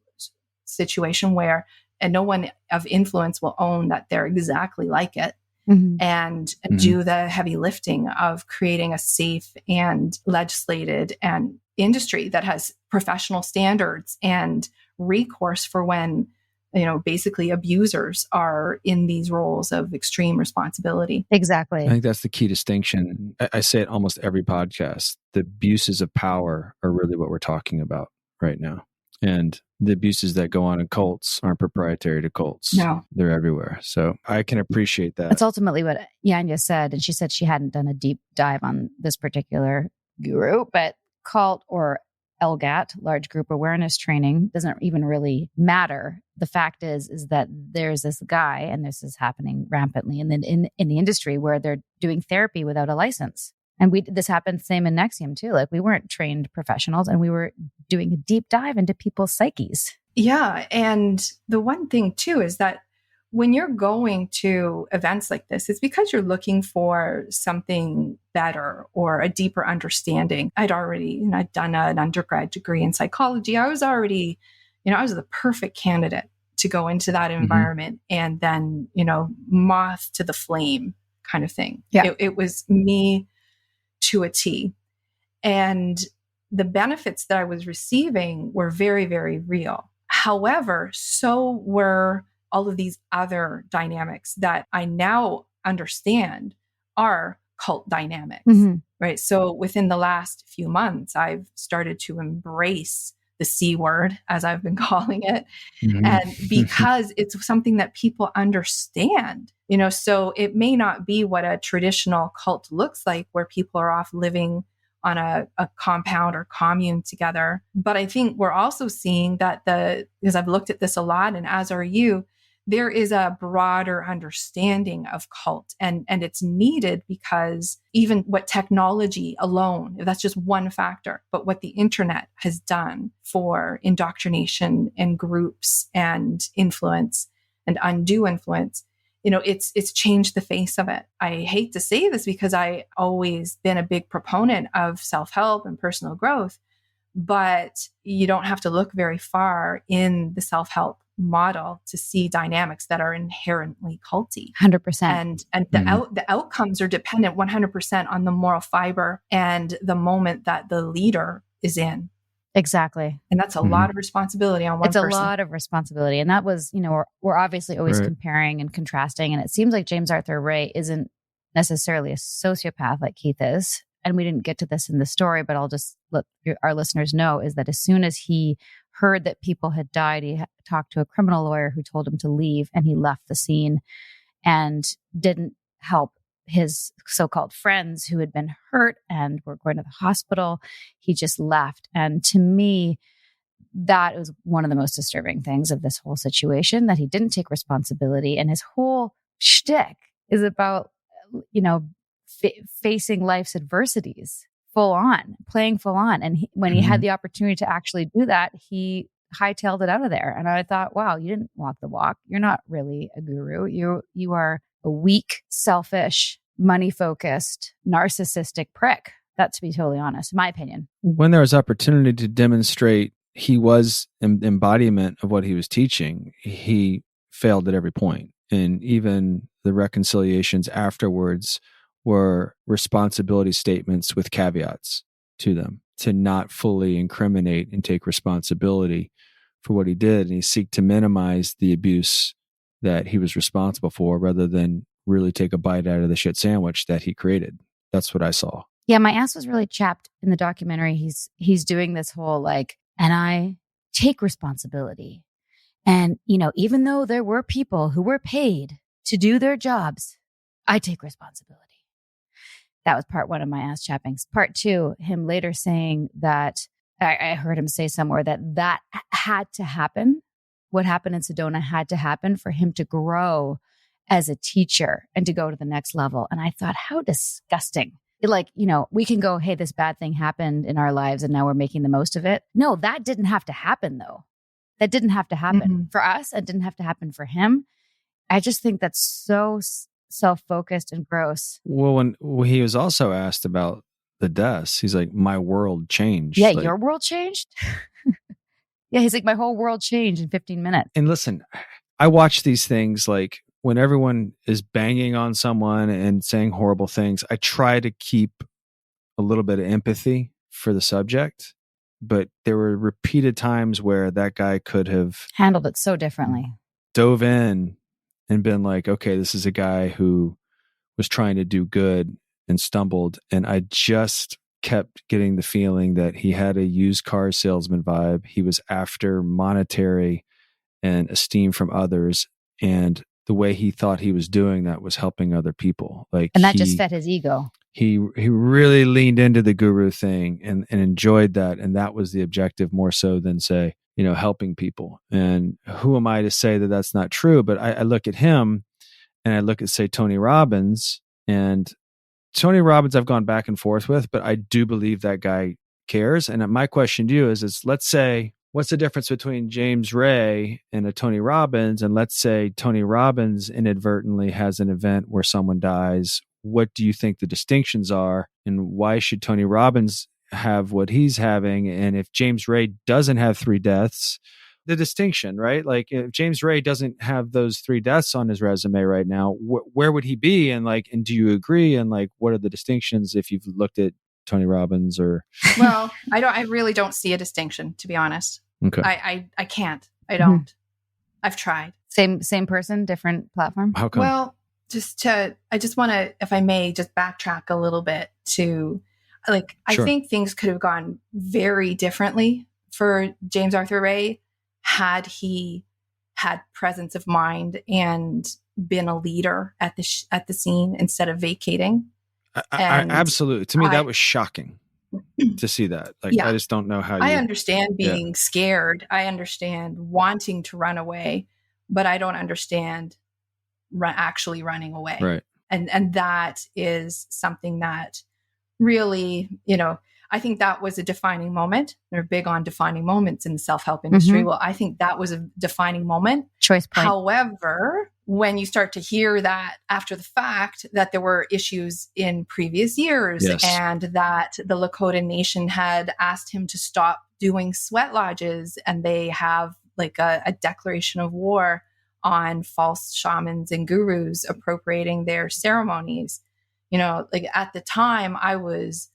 situation where no one of influence will own that they're exactly like it. Mm-hmm. And do the heavy lifting of creating a safe and legislated and industry that has professional standards and recourse for when, basically abusers are in these roles of extreme responsibility. Exactly. I think that's the key distinction. I say it almost every podcast. The abuses of power are really what we're talking about right now. And the abuses that go on in cults aren't proprietary to cults. No. They're everywhere. So I can appreciate that. That's ultimately what Yanya said. And she said she hadn't done a deep dive on this particular guru, but cult or LGAT, large group awareness training, doesn't even really matter. The fact is that there's this guy, and this is happening rampantly in the industry, where they're doing therapy without a license. And this happened same in Nexium too. Like we weren't trained professionals and we were doing a deep dive into people's psyches. Yeah. And the one thing too is that when you're going to events like this, it's because you're looking for something better or a deeper understanding. I'd done an undergrad degree in psychology. I was already, I was the perfect candidate to go into that environment and then, moth to the flame kind of thing. Yeah. It was me to a T. And the benefits that I was receiving were very, very real. However, so were all of these other dynamics that I now understand are cult dynamics, right? So within the last few months, I've started to embrace the C word, as I've been calling it. And because it's something that people understand, so it may not be what a traditional cult looks like, where people are off living on a compound or commune together. But I think we're also seeing that because I've looked at this a lot, and as are you, there is a broader understanding of cult, and it's needed because even what technology alone, that's just one factor, but what the internet has done for indoctrination and groups and influence and undue influence, it's changed the face of it. I hate to say this because I always been a big proponent of self-help and personal growth, but you don't have to look very far in the self-help model to see dynamics that are inherently culty. 100%. And the outcomes are dependent 100% on the moral fiber and the moment that the leader is in. Exactly. And that's a lot of responsibility on one person. It's a lot of responsibility. And that was, we're obviously always comparing and contrasting. And it seems like James Arthur Ray isn't necessarily a sociopath like Keith is. And we didn't get to this in the story, but I'll just let our listeners know, is that as soon as he heard that people had died, he talked to a criminal lawyer who told him to leave, and he left the scene and didn't help his so-called friends who had been hurt and were going to the hospital. He just left. And to me, that was one of the most disturbing things of this whole situation, that he didn't take responsibility. And his whole shtick is about, facing life's adversities playing full on. And when he had the opportunity to actually do that, he hightailed it out of there. And I thought, wow, you didn't walk the walk. You're not really a guru. You are a weak, selfish, money-focused, narcissistic prick. That, to be totally honest, in my opinion. When there was opportunity to demonstrate he was an embodiment of what he was teaching, he failed at every point. And even the reconciliations afterwards were responsibility statements with caveats to them, to not fully incriminate and take responsibility for what he did. And he seeked to minimize the abuse that he was responsible for, rather than really take a bite out of the shit sandwich that he created. That's what I saw. Yeah, my ass was really chapped in the documentary. He's doing this whole and I take responsibility. And, even though there were people who were paid to do their jobs, I take responsibility. That was part one of my ass chappings. Part two, him later saying that, I heard him say somewhere that had to happen. What happened in Sedona had to happen for him to grow as a teacher and to go to the next level. And I thought, how disgusting. We can go, hey, this bad thing happened in our lives and now we're making the most of it. No, that didn't have to happen though. That didn't have to happen for us. It didn't have to happen for him. I just think that's so self-focused and gross. Well, when he was also asked about the deaths, he's like, my world changed. Yeah, your world changed? Yeah, he's like, my whole world changed in 15 minutes. And listen, I watch these things when everyone is banging on someone and saying horrible things, I try to keep a little bit of empathy for the subject. But there were repeated times where that guy could have handled it so differently, dove in and been like, okay, this is a guy who was trying to do good and stumbled. And I just kept getting the feeling that he had a used car salesman vibe. He was after monetary and esteem from others. And the way he thought he was doing that was helping other people. And that just fed his ego. He really leaned into the guru thing and enjoyed that. And that was the objective more so than say, helping people. And who am I to say that that's not true? But I look at him and I look at, say, Tony Robbins, and Tony Robbins I've gone back and forth with, but I do believe that guy cares. And my question to you is let's say, what's the difference between James Ray and a Tony Robbins? And let's say Tony Robbins inadvertently has an event where someone dies. What do you think the distinctions are? And why should Tony Robbins have what he's having? And if James Ray doesn't have 3 deaths, the distinction, right? Like if James Ray doesn't have those 3 deaths on his resume right now, where would he be? And do you agree? And what are the distinctions if you've looked at Tony Robbins or? Well, I really don't see a distinction, to be honest. Okay. I can't. I don't. Mm-hmm. I've tried. Same person, different platform. How come? Well, I just want to, if I may, just backtrack a little bit to Sure. I think things could have gone very differently for James Arthur Ray had he had presence of mind and been a leader at the scene instead of vacating. I absolutely. To me, that was shocking to see that. I just don't know how I understand being scared. I understand wanting to run away, but I don't understand actually running away. Right. And that is something that really, I think that was a defining moment. They're big on defining moments in the self-help industry. Mm-hmm. Well, I think that was a defining moment. Choice point. However, when you start to hear that after the fact that there were issues in previous years and that the Lakota Nation had asked him to stop doing sweat lodges and they have a declaration of war on false shamans and gurus appropriating their ceremonies. At the time I was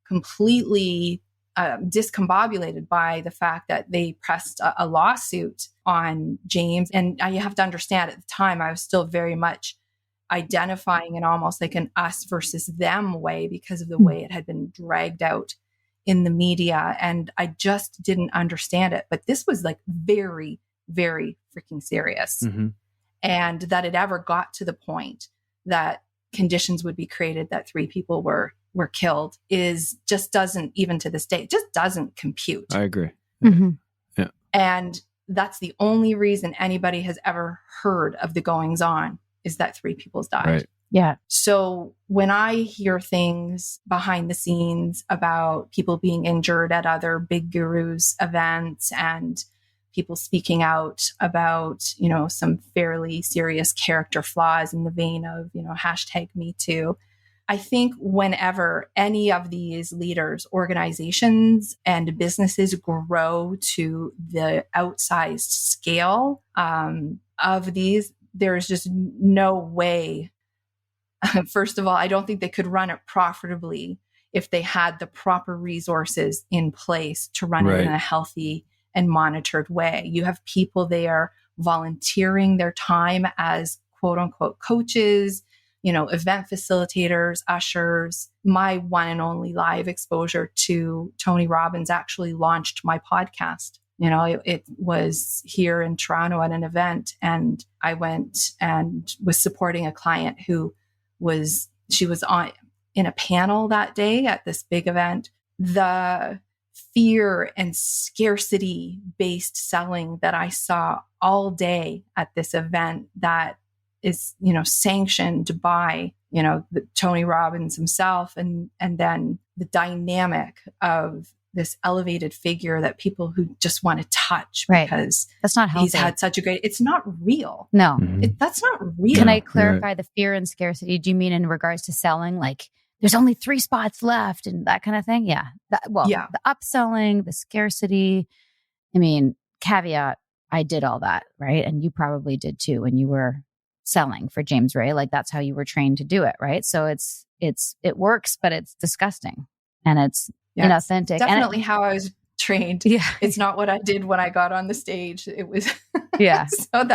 completely discombobulated by the fact that they pressed a lawsuit on James. And you have to understand at the time, I was still very much identifying in almost like an us versus them way because of the way it had been dragged out in the media. And I just didn't understand it. But this was very, very freaking serious. Mm-hmm. And that it ever got to the point that conditions would be created that 3 people were killed just doesn't, even to this day, it just doesn't compute. I agree. Mm-hmm. Yeah. And that's the only reason anybody has ever heard of the goings on is that 3 people died. Right. Yeah. So when I hear things behind the scenes about people being injured at other big gurus events and people speaking out about, some fairly serious character flaws in the vein of, #MeToo. I think whenever any of these leaders, organizations, and businesses grow to the outsized scale of these, there's just no way. First of all, I don't think they could run it profitably if they had the proper resources in place to run it in a healthy and monitored way. You have people there volunteering their time as quote unquote coaches, event facilitators, ushers. My one and only live exposure to Tony Robbins actually launched my podcast. It was here in Toronto at an event, and I went and was supporting a client she was in a panel that day at this big event. The fear and scarcity based selling that I saw all day at this event that is, sanctioned by, Tony Robbins himself. And then the dynamic of this elevated figure that people who just want to touch because that's not healthy. He's had such a great, it's not real. No, that's not real. Can I clarify the fear and scarcity? Do you mean in regards to selling? There's only 3 spots left and that kind of thing? Yeah. The upselling, the scarcity. I mean, caveat, I did all that, right? And you probably did too when you were selling for James Ray. That's how you were trained to do it, right? So it works, but it's disgusting and it's inauthentic. Definitely how I was trained. Yeah. It's not what I did when I got on the stage. It was So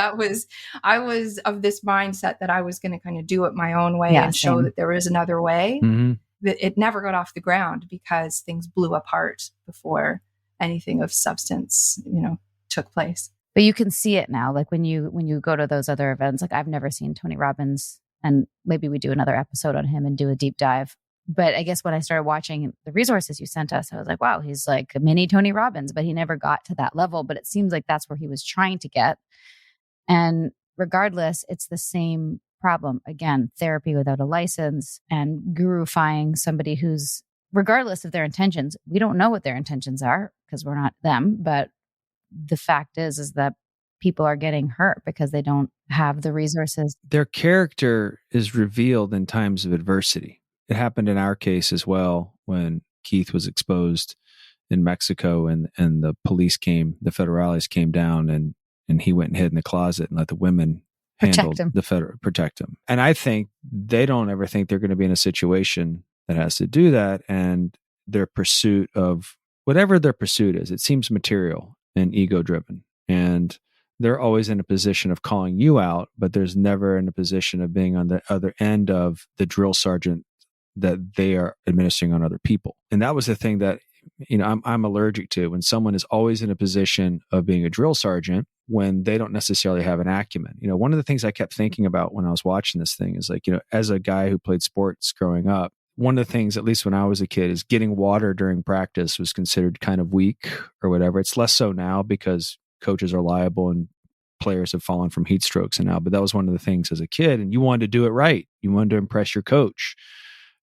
I was of this mindset that I was going to kind of do it my own way and show that there is another way. Mm-hmm. It never got off the ground because things blew apart before anything of substance, took place. But you can see it now. When you go to those other events, I've never seen Tony Robbins, and maybe we do another episode on him and do a deep dive. But I guess when I started watching the resources you sent us, I was like, wow, he's like a mini Tony Robbins, but he never got to that level. But it seems like that's where he was trying to get. And regardless, it's the same problem. Again, therapy without a license and gurufying somebody who's, regardless of their intentions, we don't know what their intentions are because we're not them. But the fact is that people are getting hurt because they don't have the resources. Their character is revealed in times of adversity. It happened in our case as well when Keith was exposed in Mexico and the police came, the federales came down and he went and hid in the closet and let the women protect him. And I think they don't ever think they're going to be in a situation that has to do that. And their pursuit of whatever their pursuit is, it seems material and ego driven. And they're always in a position of calling you out, but there's never in a position of being on the other end of the drill sergeant that they are administering on other people. And that was the thing that, I'm allergic to, when someone is always in a position of being a drill sergeant when they don't necessarily have an acumen. One of the things I kept thinking about when I was watching this thing is like, as a guy who played sports growing up, one of the things, at least when I was a kid, is getting water during practice was considered kind of weak or whatever. It's less so now because coaches are liable and players have fallen from heat strokes and now, but that was one of the things as a kid, and you wanted to do it right. You wanted to impress your coach,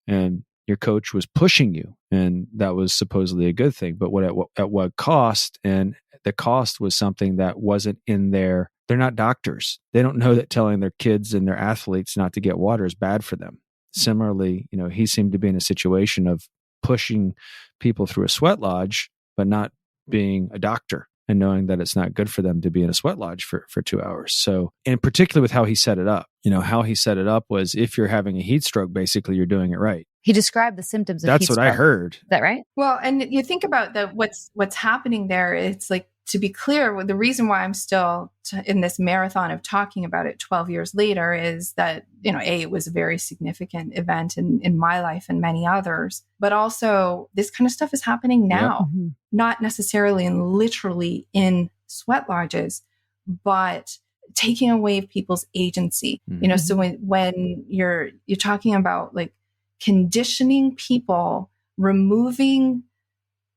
and your coach was pushing you, and that was supposedly a good thing. But at what cost? And the cost was something that wasn't in there. They're not doctors. They don't know that telling their kids and their athletes not to get water is bad for them. Similarly, he seemed to be in a situation of pushing people through a sweat lodge, but not being a doctor and knowing that it's not good for them to be in a sweat lodge for 2 hours. So, and particularly with how he set it up, how he set it up was if you're having a heat stroke, basically you're doing it right. He described the symptoms of That's heat what stroke. I heard. Is that right? Well, and you think about what's happening there. It's like, to be clear, the reason why I'm still in this marathon of talking about it 12 years later is that, it was a very significant event in my life and many others, but also this kind of stuff is happening now, not necessarily literally in sweat lodges, but taking away people's agency. So when you're talking about like conditioning people, removing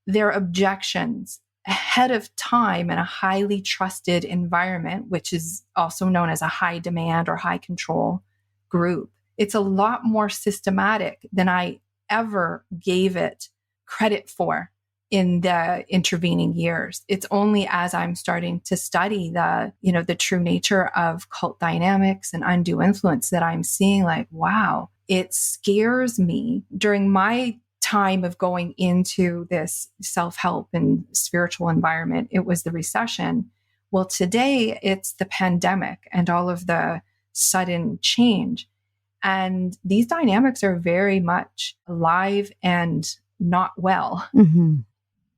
their objections ahead of time in a highly trusted environment, which is also known as a high demand or high control group. It's a lot more systematic than I ever gave it credit for in the intervening years. It's only as I'm starting to study the true nature of cult dynamics and undue influence that I'm seeing like, wow, it scares me. During my time of going into this self-help and spiritual environment, it was the recession. Well, today it's the pandemic and all of the sudden change. And these dynamics are very much alive and not well. Mm-hmm.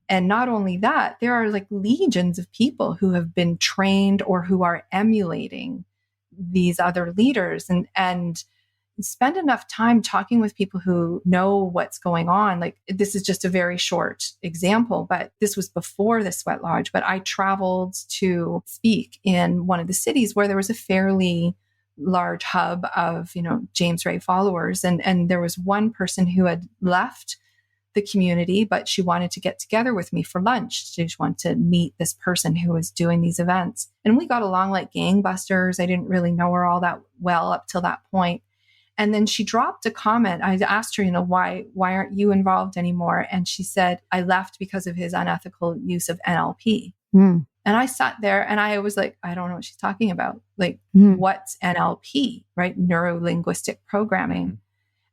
And not only that, there are like legions of people who have been trained or who are emulating these other leaders and spend enough time talking with people who know what's going on. Like, this is just a very short example, but this was before the sweat lodge. But I traveled to speak in one of the cities where there was a fairly large hub of, James Ray followers. And there was one person who had left the community, but she wanted to get together with me for lunch. She just wanted to meet this person who was doing these events. And we got along like gangbusters. I didn't really know her all that well up till that point. And then she dropped a comment. I asked her, why aren't you involved anymore? And she said, I left because of his unethical use of NLP. Mm. And I sat there and I was like, I don't know what she's talking about. Like, what's NLP, right? Neuro-linguistic programming. Mm.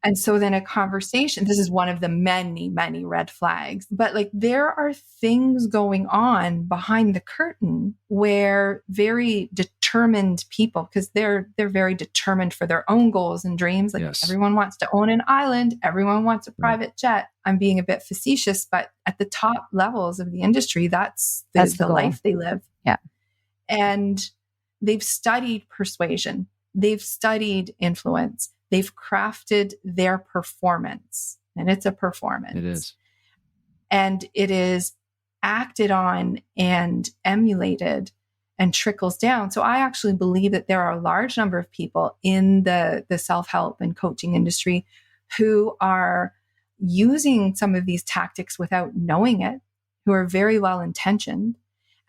And so then a conversation, this is one of the many, many red flags, but like there are things going on behind the curtain where very determined people, because they're very determined for their own goals and dreams. Like everyone wants to own an island. Everyone wants a private jet. I'm being a bit facetious, but at the top levels of the industry, that's the life they live. Yeah. And they've studied persuasion. They've studied influence. They've crafted their performance, and it's a performance. It is. And it is acted on and emulated and trickles down. So I actually believe that there are a large number of people in the self-help and coaching industry who are using some of these tactics without knowing it, who are very well intentioned.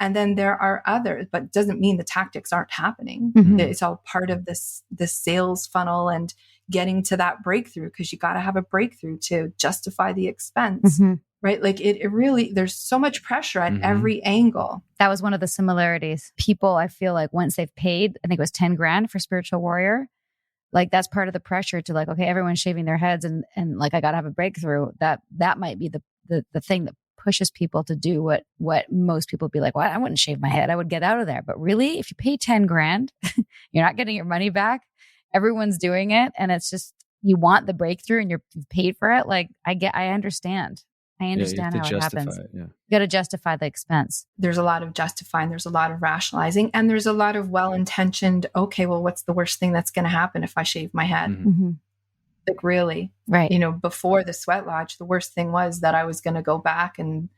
And then there are others, but it doesn't mean the tactics aren't happening. Mhm. It's all part of this sales funnel and getting to that breakthrough, because you got to have a breakthrough to justify the expense, Mhm. right? Like it really, there's so much pressure at Mhm. every angle. That was one of the similarities. People, I feel like once they've paid, I think it was 10 grand for Spiritual Warrior. Like that's part of the pressure to like, okay, everyone's shaving their heads and like, I got to have a breakthrough. That might be the thing that pushes people to do what most people would be like, well, I wouldn't shave my head. I would get out of there. But really, if you pay 10 grand, you're not getting your money back. Everyone's doing it. And it's just, you want the breakthrough and you've paid for it. Like I understand. I understand you have how to it justify happens. it, yeah. You got to justify the expense. There's a lot of justifying, there's a lot of rationalizing, and there's a lot of well-intentioned, okay, well, what's the worst thing that's going to happen if I shave my head? Mhm. Mm-hmm. Like really, Right. you know, before the sweat lodge, the worst thing was that I was going to go back and,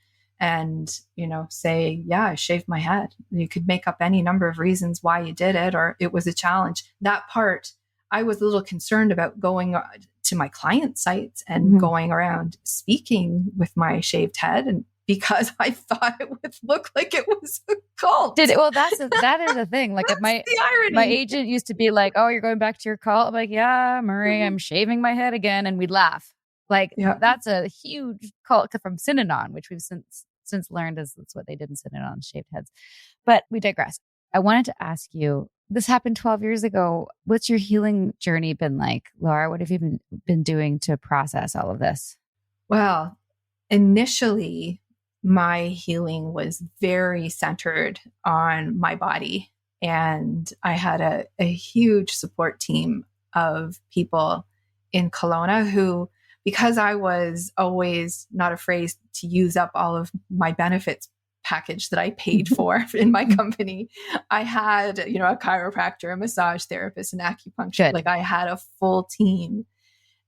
you know, say, yeah, I shaved my head. You could make up any number of reasons why you did it, or it was a challenge. That part, I was a little concerned about going to my client sites and Mhm. going around speaking with my shaved head, and because I thought it would look like it was a cult. Well, that is the thing. Like if That's the irony. my agent used to be like, oh, you're going back to your cult. I'm like, yeah, Murray, I'm shaving my head again. And we'd laugh. Like Yeah. that's a huge cult from Synanon, which we've since learned is that's what they did in Synanon, shaved heads. But we digress. I wanted to ask you, this happened 12 years ago. What's your healing journey been like, Laura? What have you been doing to process all of this? Well, initially, my healing was very centered on my body. And I had a huge support team of people in Kelowna who, because I was always not afraid to use up all of my benefits package that I paid for in my company, I had, you know, a chiropractor, a massage therapist, an acupuncture. Good. Like I had a full team.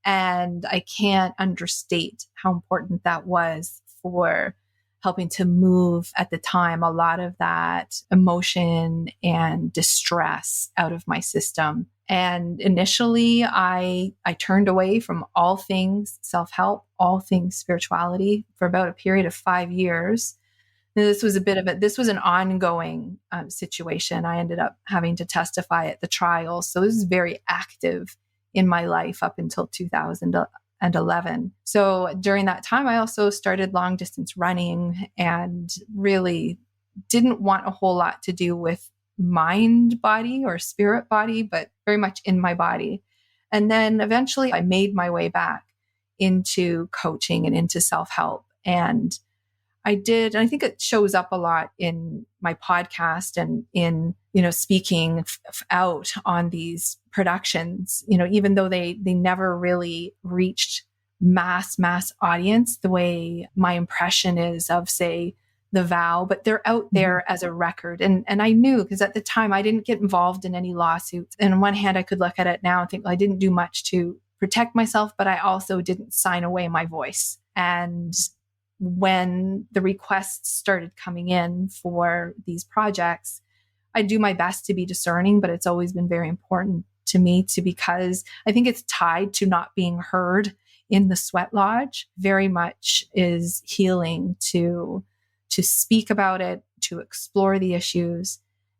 And I can't understate how important that was for helping to move at the time a lot of that emotion and distress out of my system. And initially I turned away from all things self-help, all things spirituality for about a period of 5 years. And this was this was an ongoing situation. I ended up having to testify at the trial. So this is very active in my life up until 2011. So during that time, I also started long distance running and really didn't want a whole lot to do with mind body or spirit body, but very much in my body. And then eventually I made my way back into coaching and into self-help. And I think it shows up a lot in my podcast and in, you know, speaking out on these productions, you know, even though they never really reached mass audience the way my impression is of, say, The Vow, but they're out there as a record. And I knew, because at the time I didn't get involved in any lawsuits. And on one hand, I could look at it now and think, well, I didn't do much to protect myself, but I also didn't sign away my voice. And when the requests started coming in for these projects, I do my best to be discerning, but it's always been very important to me because I think it's tied to not being heard in the sweat lodge. Very much is healing to speak about it, to explore the issues.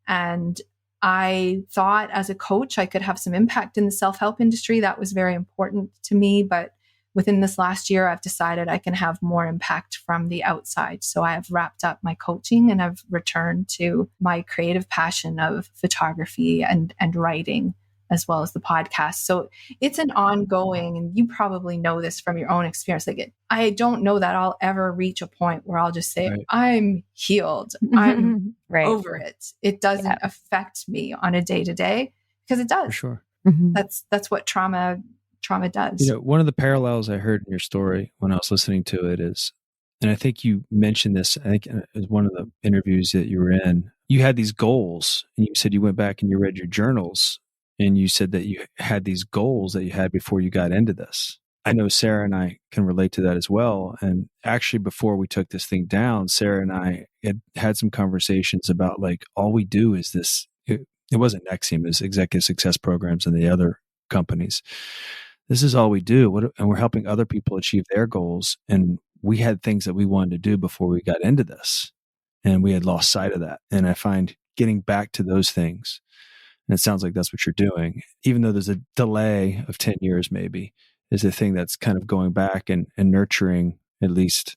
And I thought as a coach, I could have some impact in the self-help industry. That was very important to me. But within this last year, I've decided I can have more impact from the outside. So I have wrapped up my coaching and I've returned to my creative passion of photography and writing, as well as the podcast. So it's an ongoing, and you probably know this from your own experience. Like I don't know that I'll ever reach a point where I'll just say, right, I'm healed. I'm right. over it. It doesn't affect me on a day-to-day, because it does. For sure. Mm-hmm. That's what trauma does. You know, one of the parallels I heard in your story when I was listening to it is, and I think you mentioned this, I think it was one of the interviews that you were in, you had these goals, and you said you went back and you read your journals, and you said that you had these goals that you had before you got into this. I know Sarah and I can relate to that as well. And actually, before we took this thing down, Sarah and I had some conversations about, like, all we do is this. It wasn't Nexium, it was Executive Success Programs and the other companies. This is all we do. And we're helping other people achieve their goals. And we had things that we wanted to do before we got into this. And we had lost sight of that. And I find getting back to those things, and it sounds like that's what you're doing, even though there's a delay of 10 years maybe, is the thing that's kind of going back and nurturing at least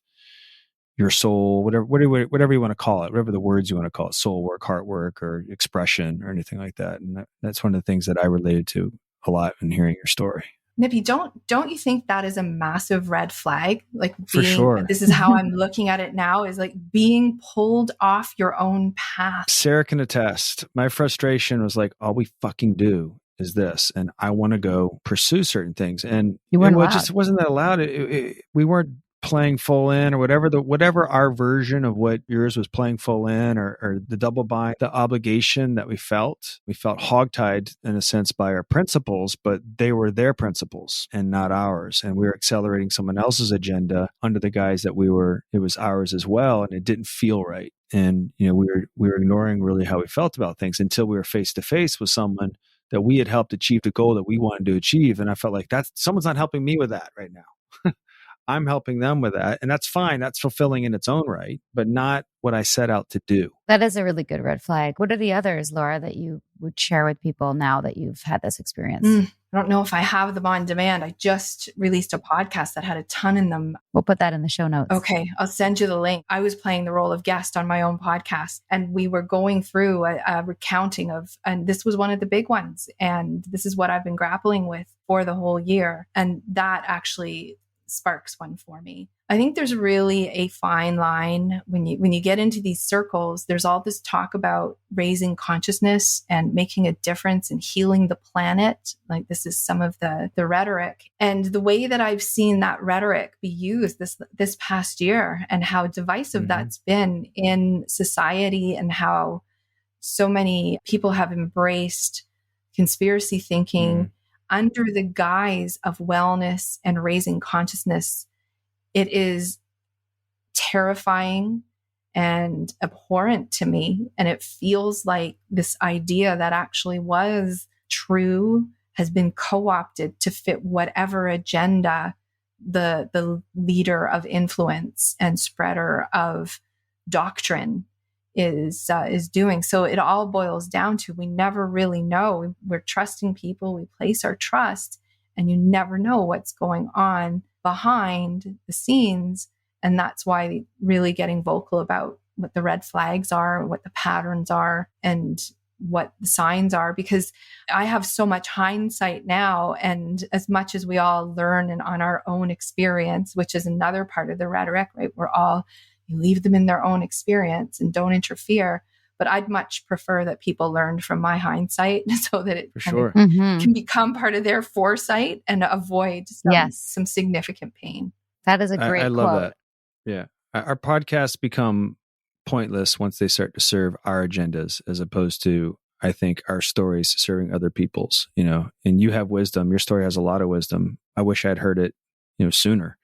your soul, whatever you want to call it, whatever the words you want to call it, soul work, heart work, or expression, or anything like that. And that's one of the things that I related to a lot in hearing your story. Nippy, don't you think that is a massive red flag? Like For sure. This is how I'm looking at it now, is like being pulled off your own path. Sarah can attest. My frustration was like, all we fucking do is this, and I want to go pursue certain things. And You weren't it allowed. just wasn't that allowed. We weren't playing full in, or whatever our version of what yours was playing full in, or the double bind, the obligation that we felt hogtied in a sense by our principles, but they were their principles and not ours. And we were accelerating someone else's agenda under the guise that it was ours as well. And it didn't feel right. And, we were ignoring really how we felt about things until we were face to face with someone that we had helped achieve the goal that we wanted to achieve. And I felt like someone's not helping me with that right now. I'm helping them with that. And that's fine. That's fulfilling in its own right, but not what I set out to do. That is a really good red flag. What are the others, Laura, that you would share with people now that you've had this experience? I don't know if I have them on demand. I just released a podcast that had a ton in them. We'll put that in the show notes. Okay, I'll send you the link. I was playing the role of guest on my own podcast, and we were going through a recounting and this was one of the big ones. And this is what I've been grappling with for the whole year. And that actually sparks one for me. I think there's really a fine line when you get into these circles. There's all this talk about raising consciousness and making a difference and healing the planet. Like, this is some of the rhetoric, and the way that I've seen that rhetoric be used this past year, and how divisive that's been in society, and how so many people have embraced conspiracy thinking under the guise of wellness and raising consciousness. It is terrifying and abhorrent to me. And it feels like this idea that actually was true has been co-opted to fit whatever agenda the leader of influence and spreader of doctrine is doing. So it all boils down to, we never really know. We're trusting people, we place our trust, and you never know what's going on behind the scenes. And that's why really getting vocal about what the red flags are, what the patterns are, and what the signs are, because I have so much hindsight now. And as much as we all learn and on our own experience, which is another part of the rhetoric, right? You leave them in their own experience and don't interfere. But I'd much prefer that people learned from my hindsight so that it can become part of their foresight and avoid some significant pain. That is a great I love quote. that. Yeah. Our podcasts become pointless once they start to serve our agendas, as opposed to, I think, our stories serving other people's, and you have wisdom. Your story has a lot of wisdom. I wish I'd heard it, sooner.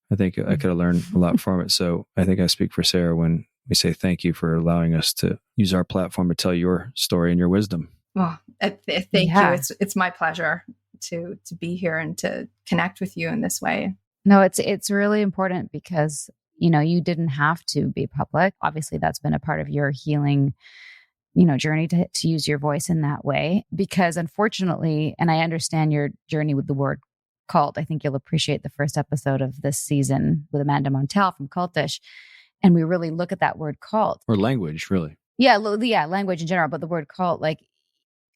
I think I could have learned a lot from it. So I think I speak for Sarah when we say thank you for allowing us to use our platform to tell your story and your wisdom. Well, thank you. It's my pleasure to be here and to connect with you in this way. No, it's really important because, you didn't have to be public. Obviously, that's been a part of your healing, journey to use your voice in that way. Because unfortunately, and I understand your journey with the word cult. I think you'll appreciate the first episode of this season with Amanda Montel from Cultish. And we really look at that word cult. Or language, really. Yeah, language in general. But the word cult, like,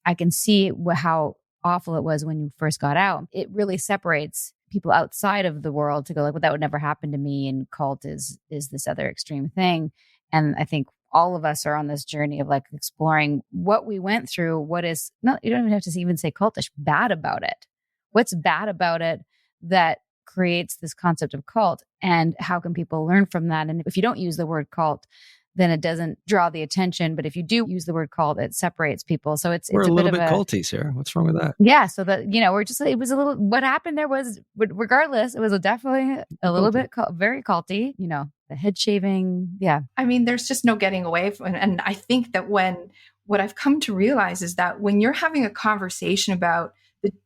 I can see how awful it was when you first got out. It really separates people outside of the world to go like, well, that would never happen to me. And cult is this other extreme thing. And I think all of us are on this journey of like exploring what we went through. What is, no, you don't even have to even say cultish, bad about it. What's bad about it that creates this concept of cult, and how can people learn from that? And if you don't use the word cult, then it doesn't draw the attention. But if you do use the word cult, it separates people. So we're a little bit culty, Sarah. What's wrong with that? Yeah. So that, it was a little, what happened there was, regardless, it was definitely a little bit very culty, the head shaving. Yeah. I mean, there's just no getting away from it. And I think that what I've come to realize is that when you're having a conversation about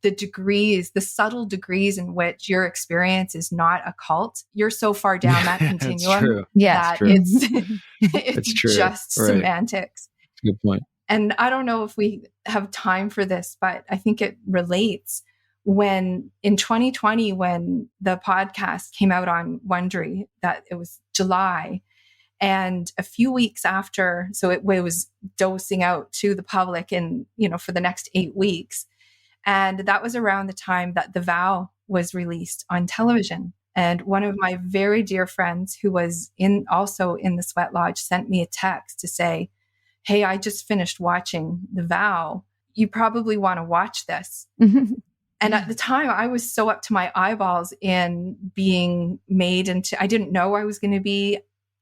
the degrees, the subtle degrees in which your experience is not a cult. You're so far down that continuum that it's just semantics. Good point. And I don't know if we have time for this, but I think it relates. When in 2020, when the podcast came out on Wondery, that it was July, and a few weeks after, so it was dosing out to the public in, for the next 8 weeks. And that was around the time that The Vow was released on television. And one of my very dear friends who was also in the Sweat Lodge sent me a text to say, hey, I just finished watching The Vow. You probably want to watch this. And at the time, I was so up to my eyeballs in being made into, I didn't know I was going to be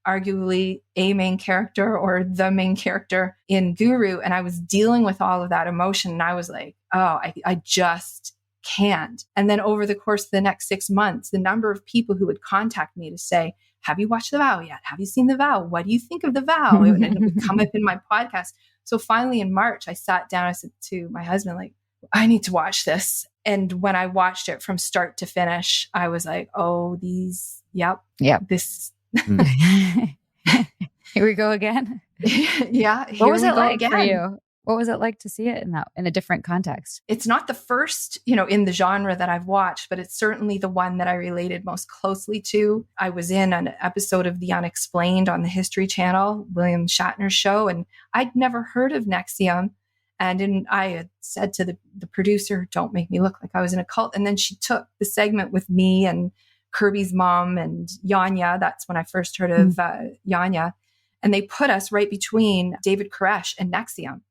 arguably a main character or the main character in Guru. And I was dealing with all of that emotion. And I was like, oh, I just can't. And then over the course of the next 6 months, the number of people who would contact me to say, have you watched The Vow yet? Have you seen The Vow? What do you think of The Vow? And it would come up in my podcast. So finally in March, I sat down, I said to my husband, like, I need to watch this. And when I watched it from start to finish, I was like, oh, this. Here we go again. Yeah. What was it like for you? What was it like to see it in a different context? It's not the first, in the genre that I've watched, but it's certainly the one that I related most closely to. I was in an episode of The Unexplained on the History Channel, William Shatner's show, and I'd never heard of NXIVM. And I had said to the producer, don't make me look like I was in a cult. And then she took the segment with me and Kirby's mom and Yanya. That's when I first heard of Yanya. And they put us right between David Koresh and NXIVM.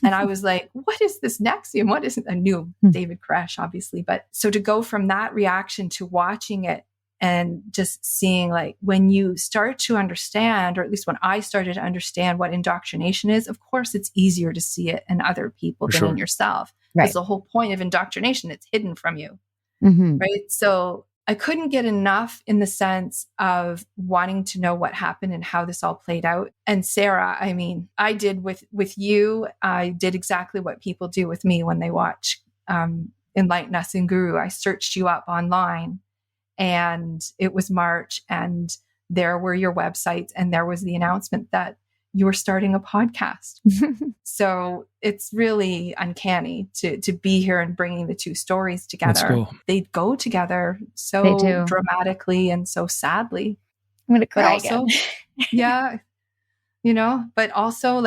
And I was like, what is this NXIVM? What is it? I knew David Koresh, obviously. But so to go from that reaction to watching it and just seeing, like, when you start to understand, or at least when I started to understand what indoctrination is, of course, it's easier to see it in other people than in yourself. Right. That's the whole point of indoctrination. It's hidden from you. Mm-hmm. Right. So I couldn't get enough in the sense of wanting to know what happened and how this all played out. And Sarah, I mean, I did with you, I did exactly what people do with me when they watch Enlighten Us and Guru. I searched you up online, and it was March, and there were your websites, and there was the announcement that you were starting a podcast. So it's really uncanny to be here and bringing the two stories together. That's cool. They go together so dramatically and so sadly. I'm going to cry again. Yeah, but also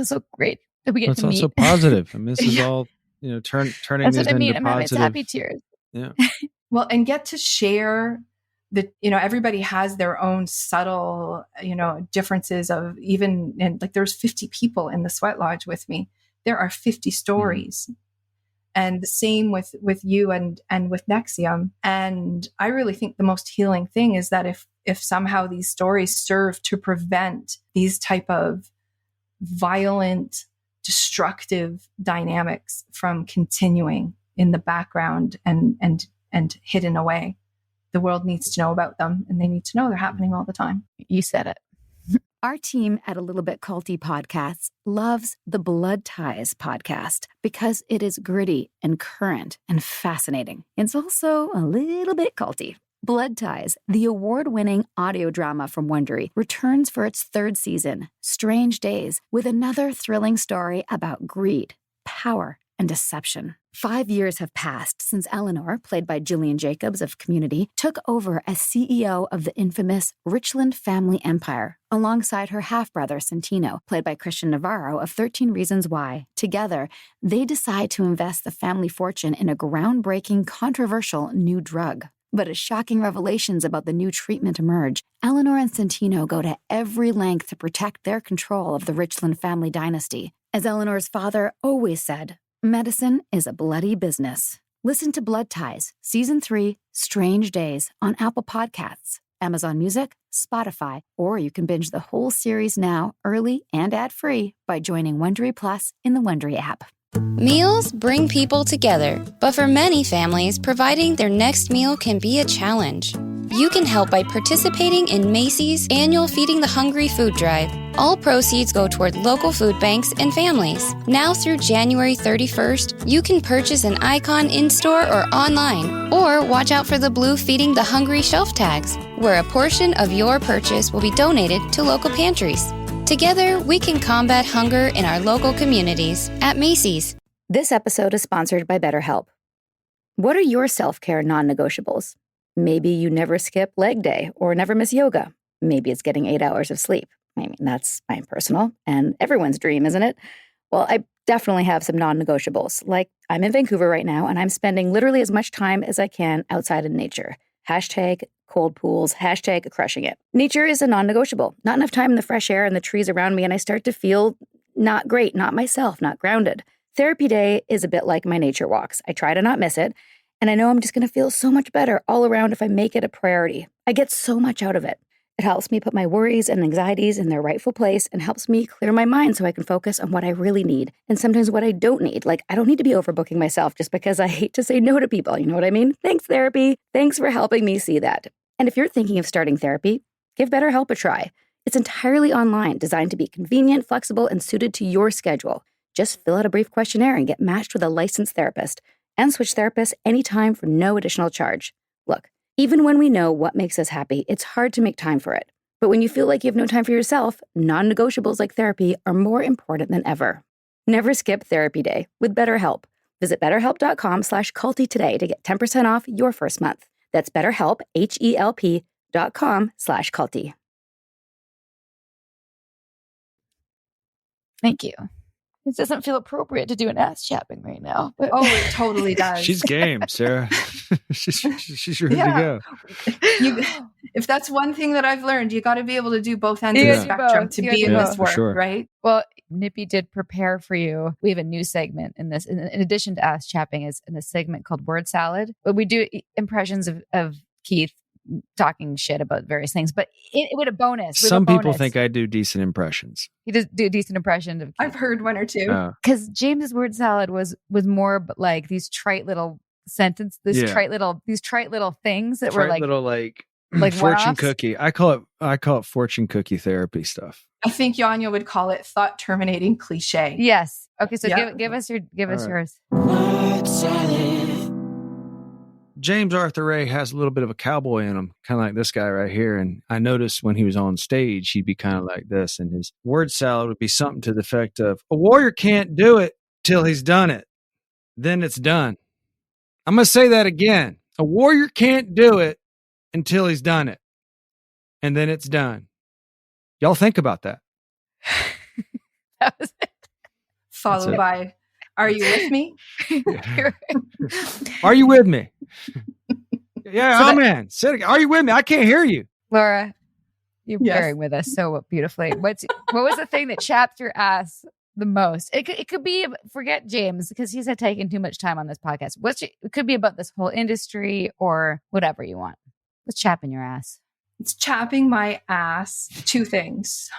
so great that we get to meet. It's also positive. I mean, this is all, turning That's these what I mean. into positive. It's happy tears. Yeah. Well, and get to share everybody has their own subtle, differences of even, and like there's 50 people in the Sweat Lodge with me. There are 50 stories. And the same with you and with NXIVM. And I really think the most healing thing is that if somehow these stories serve to prevent these type of violent, destructive dynamics from continuing in the background and hidden away, the world needs to know about them, and they need to know they're happening all the time. You said it. Our team at A Little Bit Culty Podcasts loves the Blood Ties podcast because it is gritty and current and fascinating. It's also a little bit culty. Blood Ties, the award-winning audio drama from Wondery, returns for its third season, Strange Days, with another thrilling story about greed, power, and deception. 5 years have passed since Eleanor, played by Gillian Jacobs of Community, took over as CEO of the infamous Richland family empire, alongside her half-brother Santino, played by Christian Navarro of 13 Reasons Why. Together, they decide to invest the family fortune in a groundbreaking, controversial new drug. But as shocking revelations about the new treatment emerge, Eleanor and Santino go to every length to protect their control of the Richland family dynasty. As Eleanor's father always said, medicine is a bloody business. Listen to Blood Ties, Season 3, Strange Days, on Apple Podcasts, Amazon Music, Spotify, or you can binge the whole series now, early and ad-free, by joining Wondery Plus in the Wondery app. Meals bring people together, but for many families, providing their next meal can be a challenge. You can help by participating in Macy's annual Feeding the Hungry food drive. All proceeds go toward local food banks and families. Now through January 31st, you can purchase an icon in-store or online, or watch out for the blue Feeding the Hungry shelf tags, where a portion of your purchase will be donated to local pantries. Together, we can combat hunger in our local communities at Macy's. This episode is sponsored by BetterHelp. What are your self-care non-negotiables? Maybe you never skip leg day or never miss yoga. Maybe it's getting 8 hours of sleep. I mean, that's my personal and everyone's dream, isn't it? Well, I definitely have some non-negotiables. Like, I'm in Vancouver right now, and I'm spending literally as much time as I can outside in nature. Hashtag cold pools, hashtag crushing it. Nature is a non-negotiable. Not enough time in the fresh air and the trees around me, and I start to feel not great, not myself, not grounded. Therapy day is a bit like my nature walks. I try to not miss it, and I know I'm just going to feel so much better all around if I make it a priority. I get so much out of it. It helps me put my worries and anxieties in their rightful place and helps me clear my mind so I can focus on what I really need and sometimes what I don't need. Like, I don't need to be overbooking myself just because I hate to say no to people. You know what I mean? Thanks, therapy. Thanks for helping me see that. And if you're thinking of starting therapy, give BetterHelp a try. It's entirely online, designed to be convenient, flexible, and suited to your schedule. Just fill out a brief questionnaire and get matched with a licensed therapist and switch therapists anytime for no additional charge. Look, even when we know what makes us happy, it's hard to make time for it. But when you feel like you have no time for yourself, non-negotiables like therapy are more important than ever. Never skip therapy day with BetterHelp. Visit betterhelp.com/culty today to get 10% off your first month. That's BetterHelp, HELP.com/culty. Thank you. It doesn't feel appropriate to do an ass chapping right now. But Oh, it totally does. She's game, Sarah. she's ready to go. If that's one thing that I've learned, you got to be able to do both ends You of the gotta do spectrum both. to You be gotta in do this both. work, For sure. right? Well, Nippy did prepare for you. We have a new segment in this. In addition to ass chapping, is in a segment called Word Salad. But we do impressions of Keith talking shit about various things. But with a bonus. With Some a people bonus. think I do decent impressions. He does do a decent impression of Keith. I've heard one or two. Because James's word salad was more like these trite little sentences, these trite little things that were like little like fortune one-offs? cookie. I call it fortune cookie therapy stuff. I think Yanya would call it thought terminating cliche. Yes. Okay. So Yeah. give us yours. James Arthur Ray has a little bit of a cowboy in him, kind of like this guy right here. And I noticed when he was on stage, he'd be kind of like this. And his word salad would be something to the effect of, a warrior can't do it till he's done it. Then it's done. I'm going to say that again. A warrior can't do it until he's done it. And then it's done. Y'all think about that. That was it. Followed by, are you with me? Are you with me? Yeah, So man. Are you with me? I can't hear you. Laura, you're Yes. bearing with us so beautifully. What was the thing that chapped your ass the most? It could be, forget James because he's had taken too much time on this podcast. It could be about this whole industry or whatever you want. What's chapping your ass? It's chapping my ass. Two things.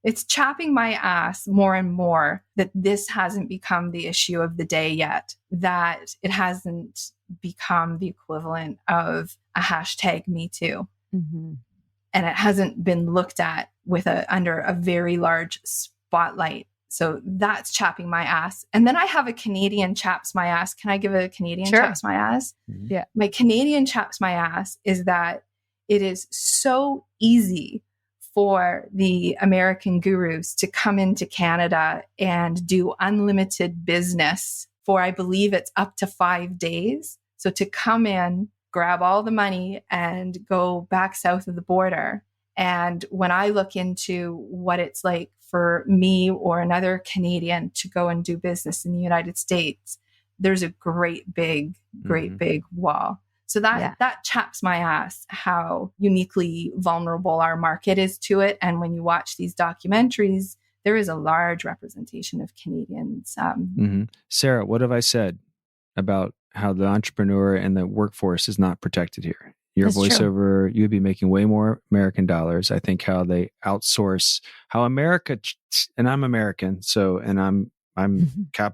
It's chapping my ass more and more that this hasn't become the issue of the day yet, that it hasn't become the equivalent of a hashtag Me Too. Mm-hmm. And it hasn't been looked at under a very large spotlight. So that's chapping my ass. And then I have a Canadian chaps my ass. Can I give a Canadian Sure. chaps my ass? Yeah. My Canadian chaps my ass is that it is so easy for the American gurus to come into Canada and do unlimited business for, I believe it's up to 5 days. So to come in, grab all the money and go back south of the border. And when I look into what it's like for me or another Canadian to go and do business in the United States, there's a great big wall. So that chaps my ass how uniquely vulnerable our market is to it. And when you watch these documentaries, there is a large representation of Canadians. Sarah, what have I said about how the entrepreneur and the workforce is not protected here? Your That's voiceover, you'd be making way more American dollars. I think how they outsource, how America, and I'm American, and I'm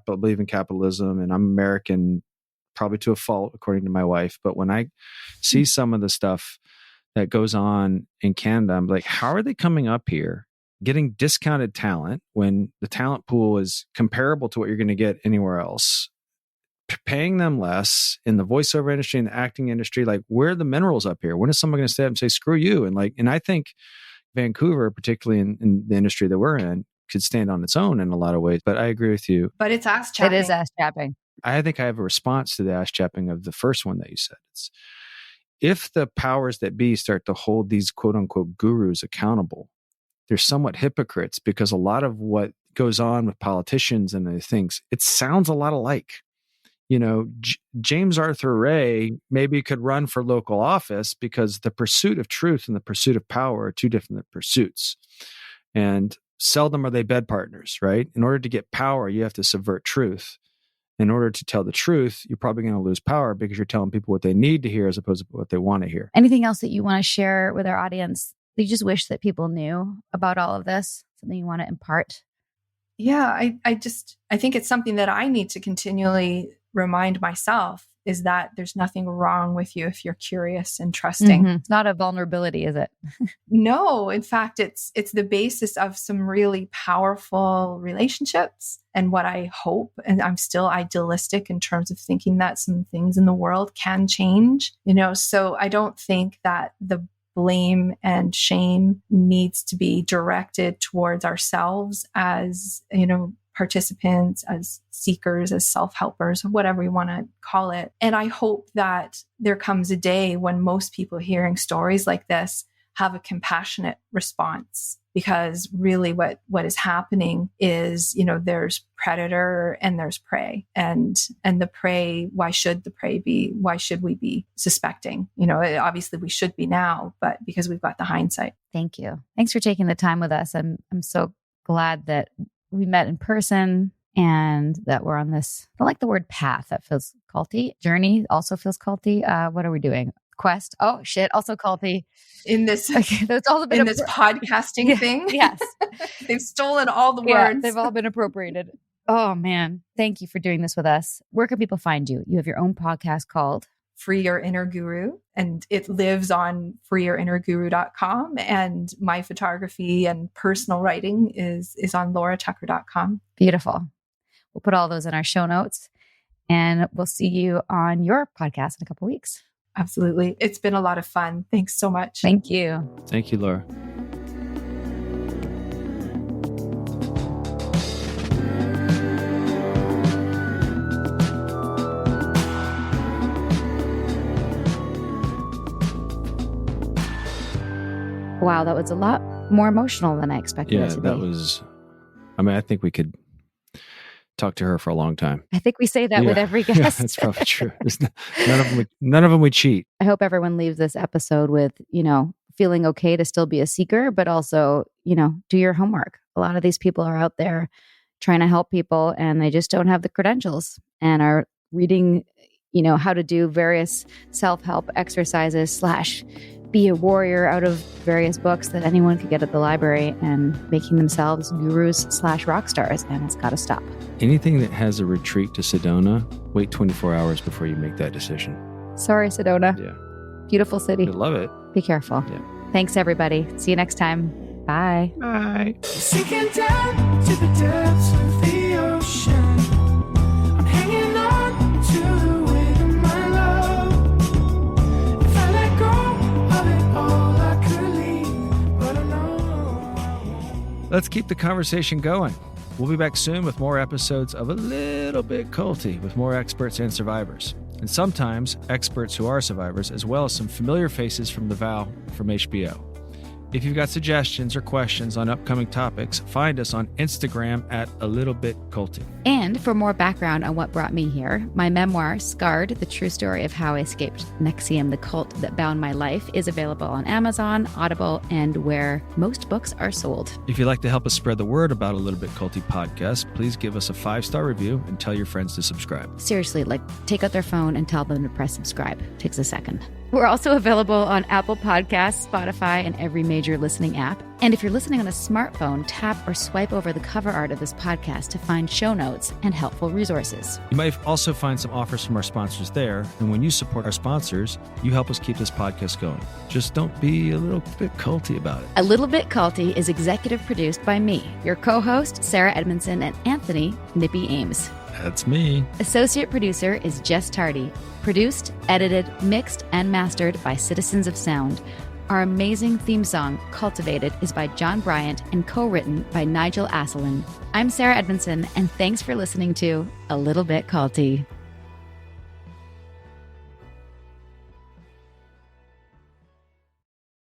believe in capitalism, and I'm American probably to a fault, according to my wife. But when I see some of the stuff that goes on in Canada, I'm like, how are they coming up here getting discounted talent when the talent pool is comparable to what you're going to get anywhere else, paying them less in the voiceover industry and the acting industry. Like, where are the minerals up here? When is someone going to stand up and say, screw you? And I think Vancouver, particularly in the industry that we're in, could stand on its own in a lot of ways. But I agree with you. But it's ass chapping. It is ass chapping. I think I have a response to the ass chapping of the first one that you said. It's, if the powers that be start to hold these quote unquote gurus accountable, they're somewhat hypocrites, because a lot of what goes on with politicians and the things, it sounds a lot alike. James Arthur Ray maybe could run for local office because the pursuit of truth and the pursuit of power are two different pursuits. And seldom are they bed partners, right? In order to get power, you have to subvert truth. In order to tell the truth, you're probably going to lose power because you're telling people what they need to hear as opposed to what they want to hear. Anything else that you want to share with our audience? You just wish that people knew about all of this? Something you want to impart? Yeah, I think it's something that I need to continually remind myself, is that there's nothing wrong with you if you're curious and trusting. Mm-hmm. It's not a vulnerability, is it? No, in fact, it's the basis of some really powerful relationships. And what I hope, and I'm still idealistic in terms of thinking that some things in the world can change, so I don't think that the blame and shame needs to be directed towards ourselves as, participants, as seekers, as self-helpers, whatever you want to call it. And I hope that there comes a day when most people hearing stories like this have a compassionate response, because really what is happening is, there's predator and there's prey, and the prey, why should we be suspecting? Obviously we should be now, but because we've got the hindsight. Thank you. Thanks for taking the time with us. I'm so glad that we met in person and that we're on this, I don't like the word path. That feels culty. Journey also feels culty. What are we doing? Quest. Oh shit. Also culty. In this, that's all been this podcasting thing. Yes. They've stolen all the words. Yeah, they've all been appropriated. Oh man. Thank you for doing this with us. Where can people find you? You have your own podcast called Free Your Inner Guru, and it lives on freeyourinnerguru.com. And my photography and personal writing is on lauratucker.com. Beautiful. We'll put all those in our show notes, and we'll see you on your podcast in a couple of weeks. Absolutely. It's been a lot of fun. Thanks so much. Thank you. Thank you, Laura. Wow, that was a lot more emotional than I expected it to be. Yeah, that was, I think we could talk to her for a long time. I think we say that with every guest. Yeah, that's probably true. None of them we cheat. I hope everyone leaves this episode with, feeling okay to still be a seeker, but also, do your homework. A lot of these people are out there trying to help people, and they just don't have the credentials and are reading, how to do various self-help exercises / be a warrior out of various books that anyone could get at the library, and making themselves gurus / rock stars. And it's got to stop. Anything that has a retreat to Sedona, wait 24 hours before you make that decision. Sorry, Sedona. Yeah. Beautiful city. I love it. Be careful. Yeah. Thanks, everybody. See you next time. Bye. Bye. Sinking down to the depths of the ocean. I'm hanging on to the weight of my love. If I let go of it all, I could leave, but I know. Let's keep the conversation going. We'll be back soon with more episodes of A Little Bit Culty with more experts and survivors. And sometimes experts who are survivors, as well as some familiar faces from The Vow from HBO. If you've got suggestions or questions on upcoming topics, find us on Instagram at A Little Bit Culty. And for more background on what brought me here, my memoir, Scarred, the true story of how I escaped NXIVM, the cult that bound my life, is available on Amazon, Audible, and where most books are sold. If you'd like to help us spread the word about A Little Bit Culty podcast, please give us a 5-star review and tell your friends to subscribe. Seriously, take out their phone and tell them to press subscribe. Takes a second. We're also available on Apple Podcasts, Spotify, and every major listening app. And if you're listening on a smartphone, tap or swipe over the cover art of this podcast to find show notes and helpful resources. You might also find some offers from our sponsors there. And when you support our sponsors, you help us keep this podcast going. Just don't be a little bit culty about it. A Little Bit Culty is executive produced by me, your co-host, Sarah Edmondson, and Anthony Nippy Ames. That's me. Associate producer is Jess Tardy. Produced, edited, mixed, and mastered by Citizens of Sound. Our amazing theme song, Cultivated, is by John Bryant and co-written by Nigel Asselin. I'm Sarah Edmondson, and thanks for listening to A Little Bit Culty.